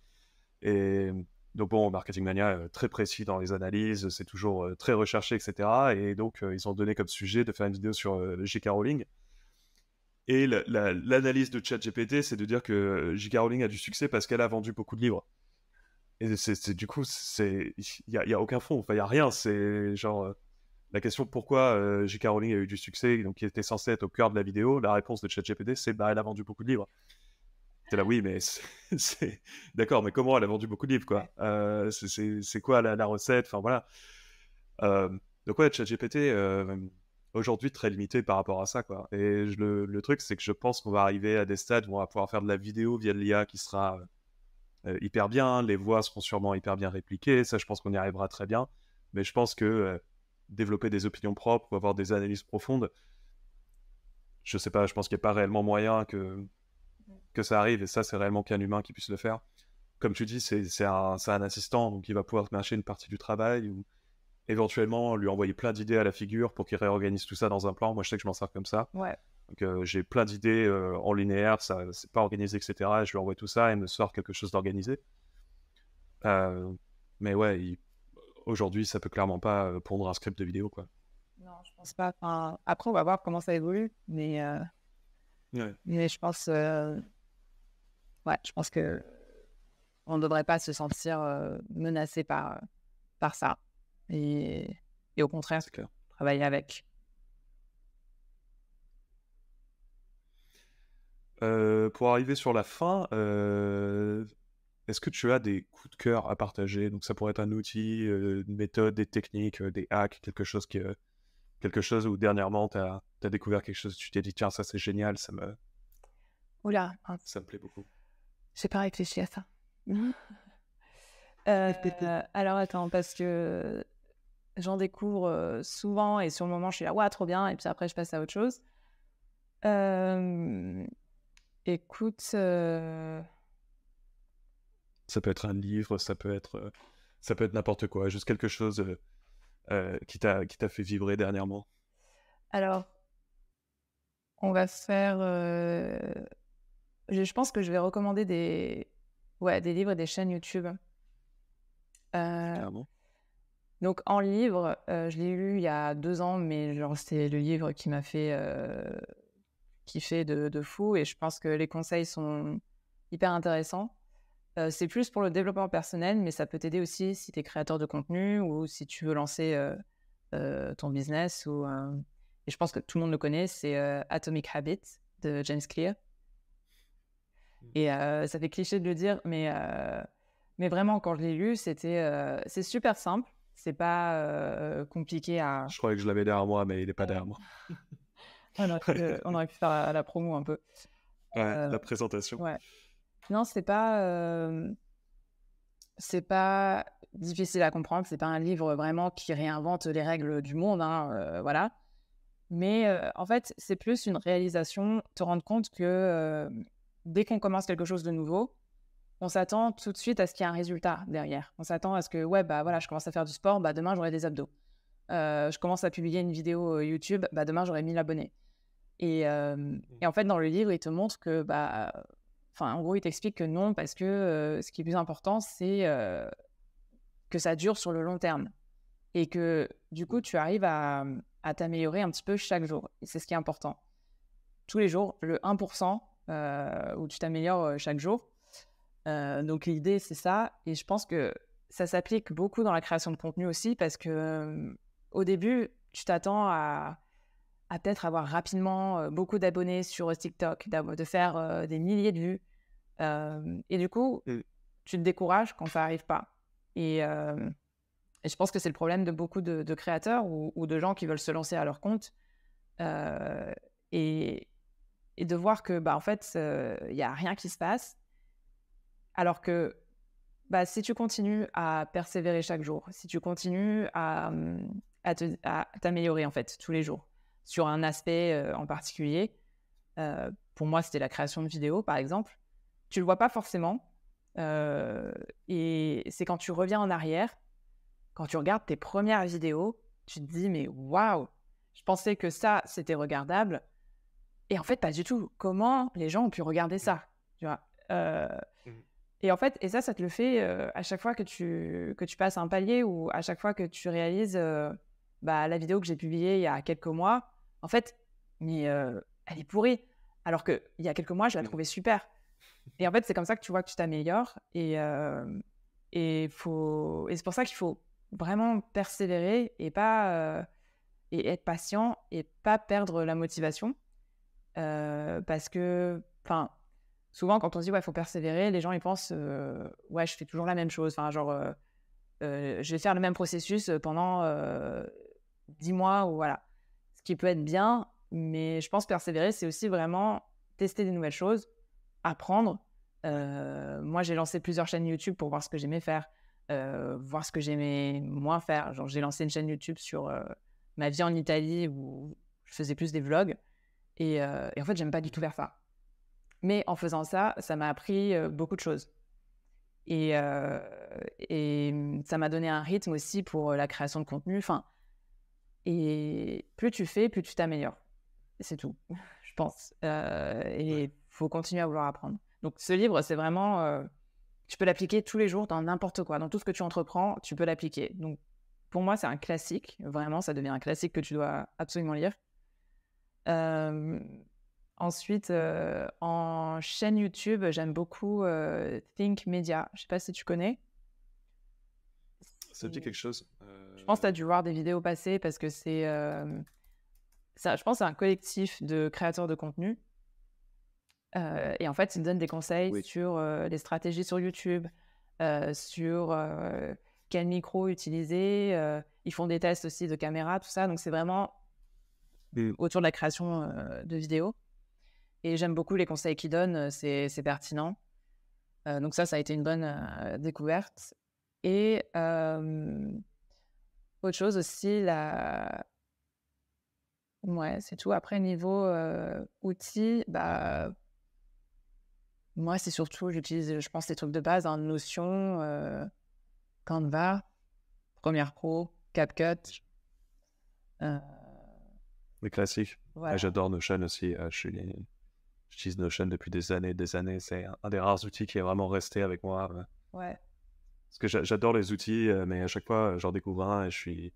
Et donc bon, Marketing Mania, très précis dans les analyses, c'est toujours très recherché, etc. Et donc, ils ont donné comme sujet de faire une vidéo sur J.K. Rowling. Et l'analyse de ChatGPT, c'est de dire que J.K. Rowling a du succès parce qu'elle a vendu beaucoup de livres. Et du coup, il n'y a aucun fond, enfin, il n'y a rien. C'est genre... la question pourquoi J.K. Rowling a eu du succès, donc qui était censé être au cœur de la vidéo, la réponse de ChatGPT, c'est elle a vendu beaucoup de livres. T'es là, oui, mais c'est... D'accord, mais comment elle a vendu beaucoup de livres, quoi. C'est quoi la recette, enfin voilà. Donc ouais, ChatGPT, aujourd'hui très limité par rapport à ça, quoi. Et le truc, c'est que je pense qu'on va arriver à des stades où on va pouvoir faire de la vidéo via de l'IA qui sera hyper bien, les voix seront sûrement hyper bien répliquées, ça je pense qu'on y arrivera très bien, mais je pense que développer des opinions propres ou avoir des analyses profondes, je sais pas, je pense qu'il n'y a pas réellement moyen que ça arrive, et ça c'est réellement qu'un humain qui puisse le faire. Comme tu dis, c'est un assistant, donc il va pouvoir mâcher une partie du travail, ou éventuellement lui envoyer plein d'idées à la figure pour qu'il réorganise tout ça dans un plan. Moi je sais que je m'en sers comme ça. Ouais. Donc j'ai plein d'idées en linéaire, ça c'est pas organisé, etc. Et je lui envoie tout ça et il me sort quelque chose d'organisé. Mais ouais, aujourd'hui, ça peut clairement pas pondre un script de vidéo, quoi. Non, je pense pas. Enfin, après, on va voir comment ça évolue, Ouais. mais je pense, ouais, je pense que on ne devrait pas se sentir menacé par ça, et, et au contraire, C'est clair. travailler avec. Pour arriver sur la fin, est-ce que tu as des coups de cœur à partager? Donc ça pourrait être un outil, une méthode, des techniques, des hacks, quelque chose où dernièrement tu as découvert quelque chose, tu t'es dit tiens ça c'est génial, Oula, ça me plaît beaucoup. j'ai pas réfléchi à ça. Alors attends, parce que j'en découvre souvent et sur le moment je suis là, ouais, trop bien, et puis après je passe à autre chose. Écoute, Ça peut être un livre, ça peut être n'importe quoi, juste quelque chose qui t'a fait vibrer dernièrement. alors on va faire. Je pense que je vais recommander des livres et des chaînes YouTube. Euh, Clairement. donc en livre, je l'ai lu il y a 2 ans, mais genre c'est le livre qui m'a fait kiffer de fou, et je pense que les conseils sont hyper intéressants. C'est plus pour le développement personnel, mais ça peut t'aider aussi si tu es créateur de contenu ou si tu veux lancer ton business. Et je pense que tout le monde le connaît, c'est Atomic Habits de James Clear. Et ça fait cliché de le dire, mais vraiment, quand je l'ai lu, c'est super simple. C'est pas compliqué à... Je croyais que je l'avais derrière moi, mais il n'est pas derrière moi. On aurait pu faire la promo un peu. Ouais, la présentation. Ouais. Non, c'est pas difficile à comprendre. C'est pas un livre vraiment qui réinvente les règles du monde, hein, voilà. Mais en fait, c'est plus une réalisation, te rendre compte que dès qu'on commence quelque chose de nouveau, on s'attend tout de suite à ce qu'il y ait un résultat derrière. On s'attend à ce que, ouais, bah voilà, je commence à faire du sport, bah demain j'aurai des abdos. Je commence à publier une vidéo YouTube, bah demain j'aurai 1000 abonnés. Et en fait, dans le livre, il te montre que, bah, enfin, en gros, il t'explique que non, parce que ce qui est plus important, c'est que ça dure sur le long terme. Et que, du coup, tu arrives à t'améliorer un petit peu chaque jour. Et c'est ce qui est important. Tous les jours, le 1% où tu t'améliores chaque jour. Donc, l'idée, c'est ça. Et je pense que ça s'applique beaucoup dans la création de contenu aussi, parce que au début, tu t'attends à peut-être avoir rapidement beaucoup d'abonnés sur TikTok, de faire des milliers de vues. Et du coup, tu te décourages quand ça n'arrive pas. Et je pense que c'est le problème de beaucoup de créateurs ou de gens qui veulent se lancer à leur compte. Et de voir que, bah, en fait, il n'y a rien qui se passe. Alors que bah, si tu continues à persévérer chaque jour, si tu continues à t'améliorer en fait tous les jours sur un aspect en particulier, pour moi c'était la création de vidéos par exemple, tu le vois pas forcément, et c'est quand tu reviens en arrière, quand tu regardes tes premières vidéos, tu te dis mais waouh, je pensais que ça c'était regardable, et en fait pas du tout. Comment les gens ont pu regarder ça, tu vois? Et en fait, et ça te le fait à chaque fois que tu passes un palier, ou à chaque fois que tu réalises bah, la vidéo que j'ai publiée il y a quelques mois, en fait, mais elle est pourrie. Alors qu'il y a quelques mois, je la trouvais super. Et en fait, c'est comme ça que tu vois que tu t'améliores. Et c'est pour ça qu'il faut vraiment persévérer et être patient et pas perdre la motivation. Parce que, enfin, souvent, quand on se dit, ouais, il faut persévérer, les gens, ils pensent, ouais, je fais toujours la même chose. Enfin, genre, je vais faire le même processus pendant 10 mois, ou voilà. Ce qui peut être bien, mais je pense persévérer, c'est aussi vraiment tester des nouvelles choses, apprendre. Moi, j'ai lancé plusieurs chaînes YouTube pour voir ce que j'aimais faire, voir ce que j'aimais moins faire. Genre, j'ai lancé une chaîne YouTube sur ma vie en Italie où je faisais plus des vlogs. Et en fait, j'aime pas du tout faire ça. Mais en faisant ça, ça m'a appris beaucoup de choses. Et ça m'a donné un rythme aussi pour la création de contenu. Enfin, et plus tu fais, plus tu t'améliores. C'est tout, je pense. Et il faut continuer à vouloir apprendre. Donc, ce livre, c'est vraiment... tu peux l'appliquer tous les jours dans n'importe quoi. Dans tout ce que tu entreprends, tu peux l'appliquer. Donc, pour moi, c'est un classique. Vraiment, ça devient un classique que tu dois absolument lire. Ensuite, en chaîne YouTube, j'aime beaucoup Think Media. Je sais pas si tu connais. Ça me dit quelque chose. Je pense que tu as dû voir des vidéos passer parce que c'est... ça, je pense que c'est un collectif de créateurs de contenu. Et en fait, ils me donnent des conseils sur les stratégies sur YouTube, sur quel micro utiliser. Ils font des tests aussi de caméra, tout ça. Donc, c'est vraiment autour de la création de vidéos. Et j'aime beaucoup les conseils qu'ils donnent. C'est pertinent. Donc, ça a été une bonne découverte. Et autre chose aussi, ouais, c'est tout. Après, niveau outils, bah... moi, c'est surtout, j'utilise, je pense, les trucs de base, Notion, Canva, Premiere Pro, CapCut. Les classiques. Voilà. J'adore Notion aussi. J'utilise Notion depuis des années, des années. C'est un des rares outils qui est vraiment resté avec moi. Ouais. Parce que j'adore les outils, mais à chaque fois, j'en découvre un et je suis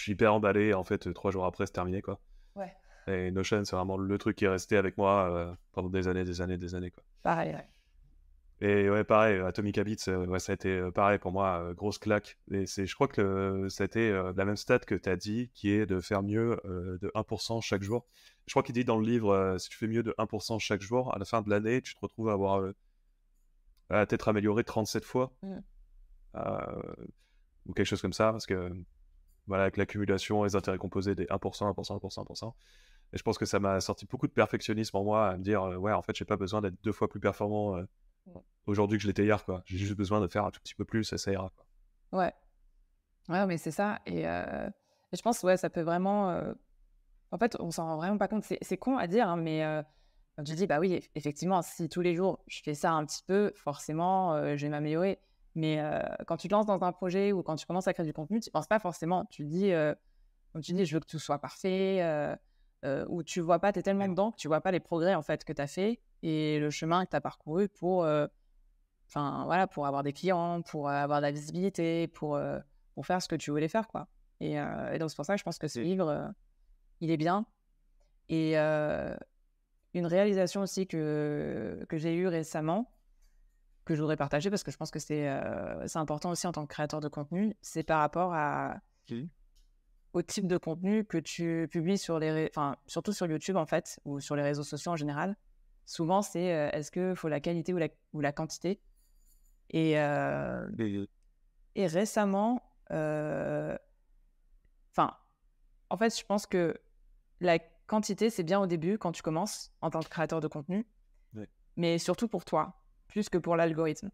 hyper emballé. En fait, 3 jours après, c'est terminé, quoi. Ouais. Et Notion, c'est vraiment le truc qui est resté avec moi pendant des années, des années, des années, quoi. Pareil, ouais. Et ouais, pareil, Atomic Habits, ouais, ça a été pareil pour moi, grosse claque. Et je crois que ça a été la même stat que tu as dit, qui est de faire mieux de 1% chaque jour. Je crois qu'il dit dans le livre, si tu fais mieux de 1% chaque jour, à la fin de l'année, tu te retrouves à avoir à t'être amélioré 37 fois. Ou quelque chose comme ça, parce que voilà, avec l'accumulation et les intérêts composés des 1%, 1%, 1%, 1%. Et je pense que ça m'a sorti beaucoup de perfectionnisme en moi, à me dire, ouais, en fait, j'ai pas besoin d'être 2 fois plus performant aujourd'hui que je l'étais hier, quoi. J'ai juste besoin de faire un tout petit peu plus et ça ira, quoi. Ouais. Ouais, mais c'est ça. Et je pense, ouais, ça peut vraiment... En fait, on s'en rend vraiment pas compte. C'est con à dire, hein, mais quand tu dis, bah oui, effectivement, si tous les jours, je fais ça un petit peu, forcément, je vais m'améliorer. Mais quand tu te lances dans un projet ou quand tu commences à créer du contenu, tu ne penses pas forcément. Tu te dis, comme tu dis, je veux que tout soit parfait, ou tu vois pas, tu es tellement dedans que tu vois pas les progrès en fait que tu as fait et le chemin que tu as parcouru pour, voilà, pour avoir des clients, pour avoir de la visibilité, pour faire ce que tu voulais faire, quoi. Et donc, c'est pour ça que je pense que ce livre, il est bien. Et une réalisation aussi que j'ai eue récemment, que je voudrais partager parce que je pense que c'est important aussi en tant que créateur de contenu, c'est par rapport au type de contenu que tu publies sur surtout sur YouTube en fait, ou sur les réseaux sociaux en général. Souvent, c'est est-ce qu'il faut la qualité ou la quantité. Et récemment, en fait, je pense que la quantité, c'est bien au début quand tu commences en tant que créateur de contenu, mais surtout pour toi, plus que pour l'algorithme.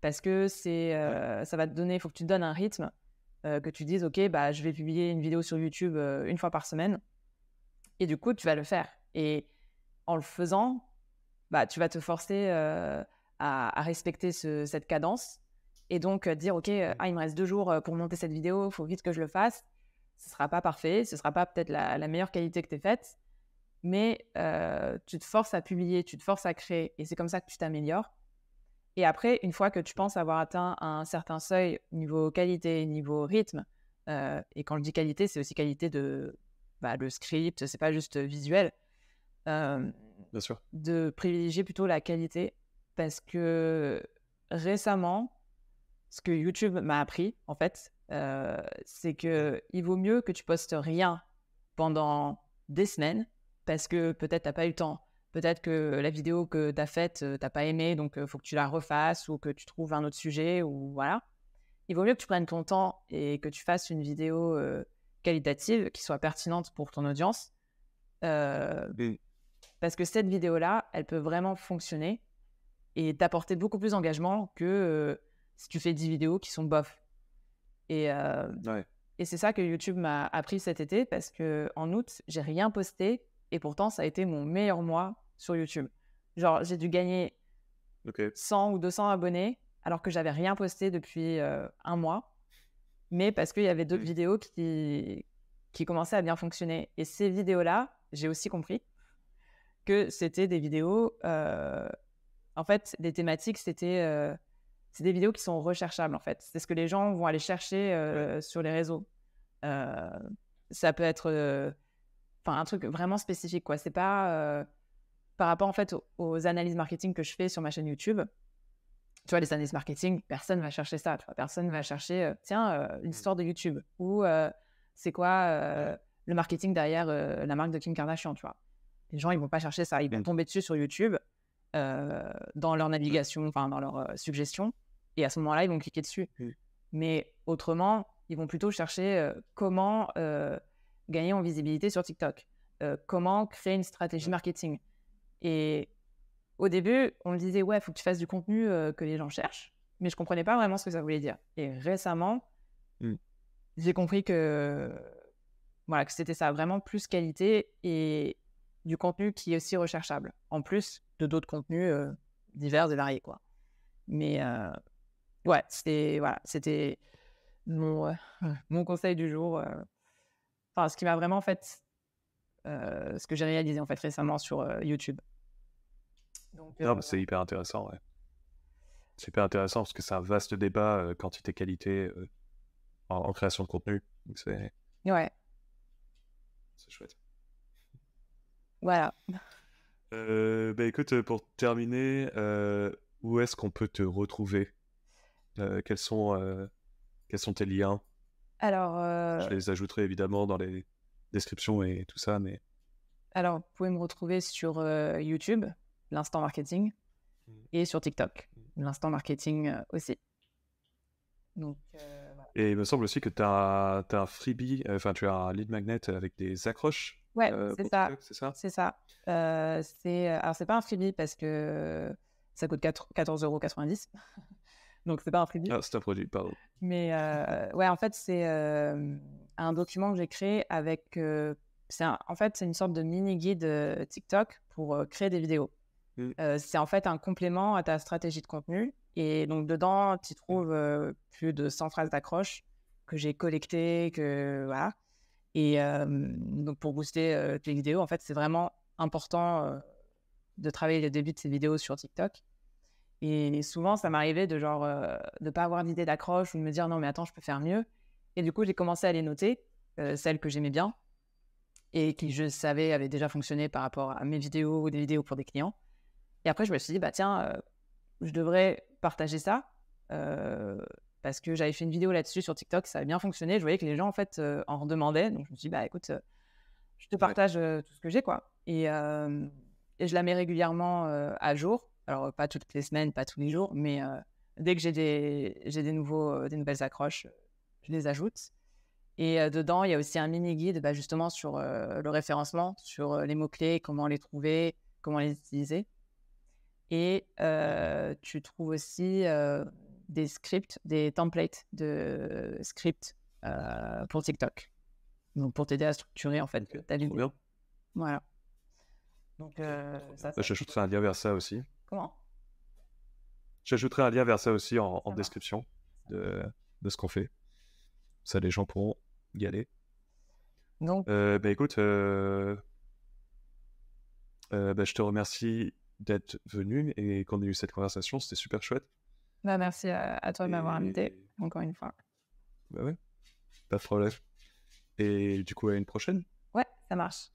Parce que ça va te donner, il faut que tu te donnes un rythme, que tu dises, OK, bah, je vais publier une vidéo sur YouTube une fois par semaine. Et du coup, tu vas le faire. Et en le faisant, bah, tu vas te forcer à respecter cette cadence. Et donc, dire, OK, il me reste 2 jours pour monter cette vidéo, il faut vite que je le fasse. Ce ne sera pas parfait, ce ne sera pas peut-être la meilleure qualité que tu aies faite, mais tu te forces à publier, tu te forces à créer, et c'est comme ça que tu t'améliores. Et après, une fois que tu penses avoir atteint un certain seuil niveau qualité, niveau rythme, et quand je dis qualité, c'est aussi qualité de le script, c'est pas juste visuel, Bien sûr. de privilégier plutôt la qualité, parce que récemment, ce que YouTube m'a appris, en fait, c'est qu'il vaut mieux que tu postes rien pendant des semaines, parce que peut-être tu n'as pas eu le temps. Peut-être que la vidéo que tu as faite, tu n'as pas aimé, donc il faut que tu la refasses ou que tu trouves un autre sujet, ou voilà. Il vaut mieux que tu prennes ton temps et que tu fasses une vidéo qualitative, qui soit pertinente pour ton audience. Mm. Parce que cette vidéo-là, elle peut vraiment fonctionner et t'apporter beaucoup plus d'engagement que si tu fais 10 vidéos qui sont bof. Et Ouais. c'est ça que YouTube m'a appris cet été, parce qu'en août, j'ai rien posté et pourtant, ça a été mon meilleur mois sur YouTube. Genre, j'ai dû gagner Ok. 100 ou 200 abonnés alors que j'avais rien posté depuis un mois, mais parce qu'il y avait d'autres Mm. vidéos qui commençaient à bien fonctionner. Et ces vidéos-là, j'ai aussi compris que c'était des vidéos... en fait, les thématiques, c'est des vidéos qui sont recherchables, en fait. C'est ce que les gens vont aller chercher sur les réseaux. Ça peut être un truc vraiment spécifique, quoi. C'est pas par rapport, en fait, aux analyses marketing que je fais sur ma chaîne YouTube. Tu vois, les analyses marketing, personne va chercher ça. Tu vois. Personne va chercher, l'histoire de YouTube. Ou c'est quoi le marketing derrière la marque de Kim Kardashian, tu vois. Les gens, ils vont pas chercher ça. Ils vont tomber dessus sur YouTube dans leur navigation, dans leur suggestion. Et à ce moment-là, ils vont cliquer dessus. Mais autrement, ils vont plutôt chercher comment gagner en visibilité sur TikTok, comment créer une stratégie marketing. Et au début, on me disait, ouais, il faut que tu fasses du contenu que les gens cherchent, mais je comprenais pas vraiment ce que ça voulait dire. Et récemment, j'ai compris que c'était ça, vraiment plus qualité et du contenu qui est aussi recherchable, en plus de d'autres contenus divers et variés, quoi. Mais ouais, c'était mon conseil du jour. Ce qui m'a vraiment fait, ce que j'ai réalisé en fait récemment sur YouTube. Donc, Non, mais c'est hyper intéressant, ouais. C'est hyper intéressant parce que c'est un vaste débat quantité-qualité en création de contenu. Donc ouais, c'est chouette. voilà. Bah écoute, pour terminer, où est-ce qu'on peut te retrouver? Quels sont tes liens? Alors, Je les ajouterai évidemment dans les descriptions et tout ça, mais... vous pouvez me retrouver sur YouTube, l'Instant Marketing, et sur TikTok, l'Instant Marketing aussi. Donc, voilà. Et il me semble aussi que tu as un freebie, tu as un lead magnet avec des accroches. Ouais, c'est pour ça. TikTok, c'est ça? C'est ça. Alors, c'est pas un freebie parce que ça coûte 14,90 €. Donc, c'est pas un freebie. Ah, c'est un produit, pardon. Mais ouais, en fait, c'est un document que j'ai créé avec... en fait, c'est une sorte de mini-guide TikTok pour créer des vidéos. C'est en fait un complément à ta stratégie de contenu. Et donc, dedans, tu trouves plus de 100 phrases d'accroche que j'ai collectées, voilà. Et donc, pour booster tes vidéos, en fait, c'est vraiment important de travailler le début de ces vidéos sur TikTok. Et souvent, ça m'arrivait de de pas avoir d'idée d'accroche ou de me dire non, mais attends, je peux faire mieux. Et du coup, j'ai commencé à les noter, celles que j'aimais bien et qui, je savais, avaient déjà fonctionné par rapport à mes vidéos ou des vidéos pour des clients. Et après, je me suis dit, bah tiens, je devrais partager ça parce que j'avais fait une vidéo là-dessus sur TikTok, ça avait bien fonctionné. Je voyais que les gens, en fait, en redemandaient. Donc, je me suis dit, bah écoute, je te partage tout ce que j'ai, quoi. Et je la mets régulièrement à jour. Alors, pas toutes les semaines, pas tous les jours, mais dès que j'ai des nouvelles accroches, je les ajoute. Et dedans, il y a aussi un mini-guide justement sur le référencement, sur les mots-clés, comment les trouver, comment les utiliser. Et tu trouves aussi des scripts, des templates de scripts pour TikTok. Donc, pour t'aider à structurer en fait ta vidéo. Bien. Voilà. Donc, ça. J'ajouterai un lien vers ça aussi. Comment? J'ajouterai un lien vers ça aussi en description de ce qu'on fait. Ça, les gens pourront y aller. Donc, écoute, je te remercie d'être venu et qu'on ait eu cette conversation. C'était super chouette. Merci à toi de m'avoir invité, encore une fois. Bah ouais, pas de problème. Et du coup, à une prochaine. Ouais, ça marche.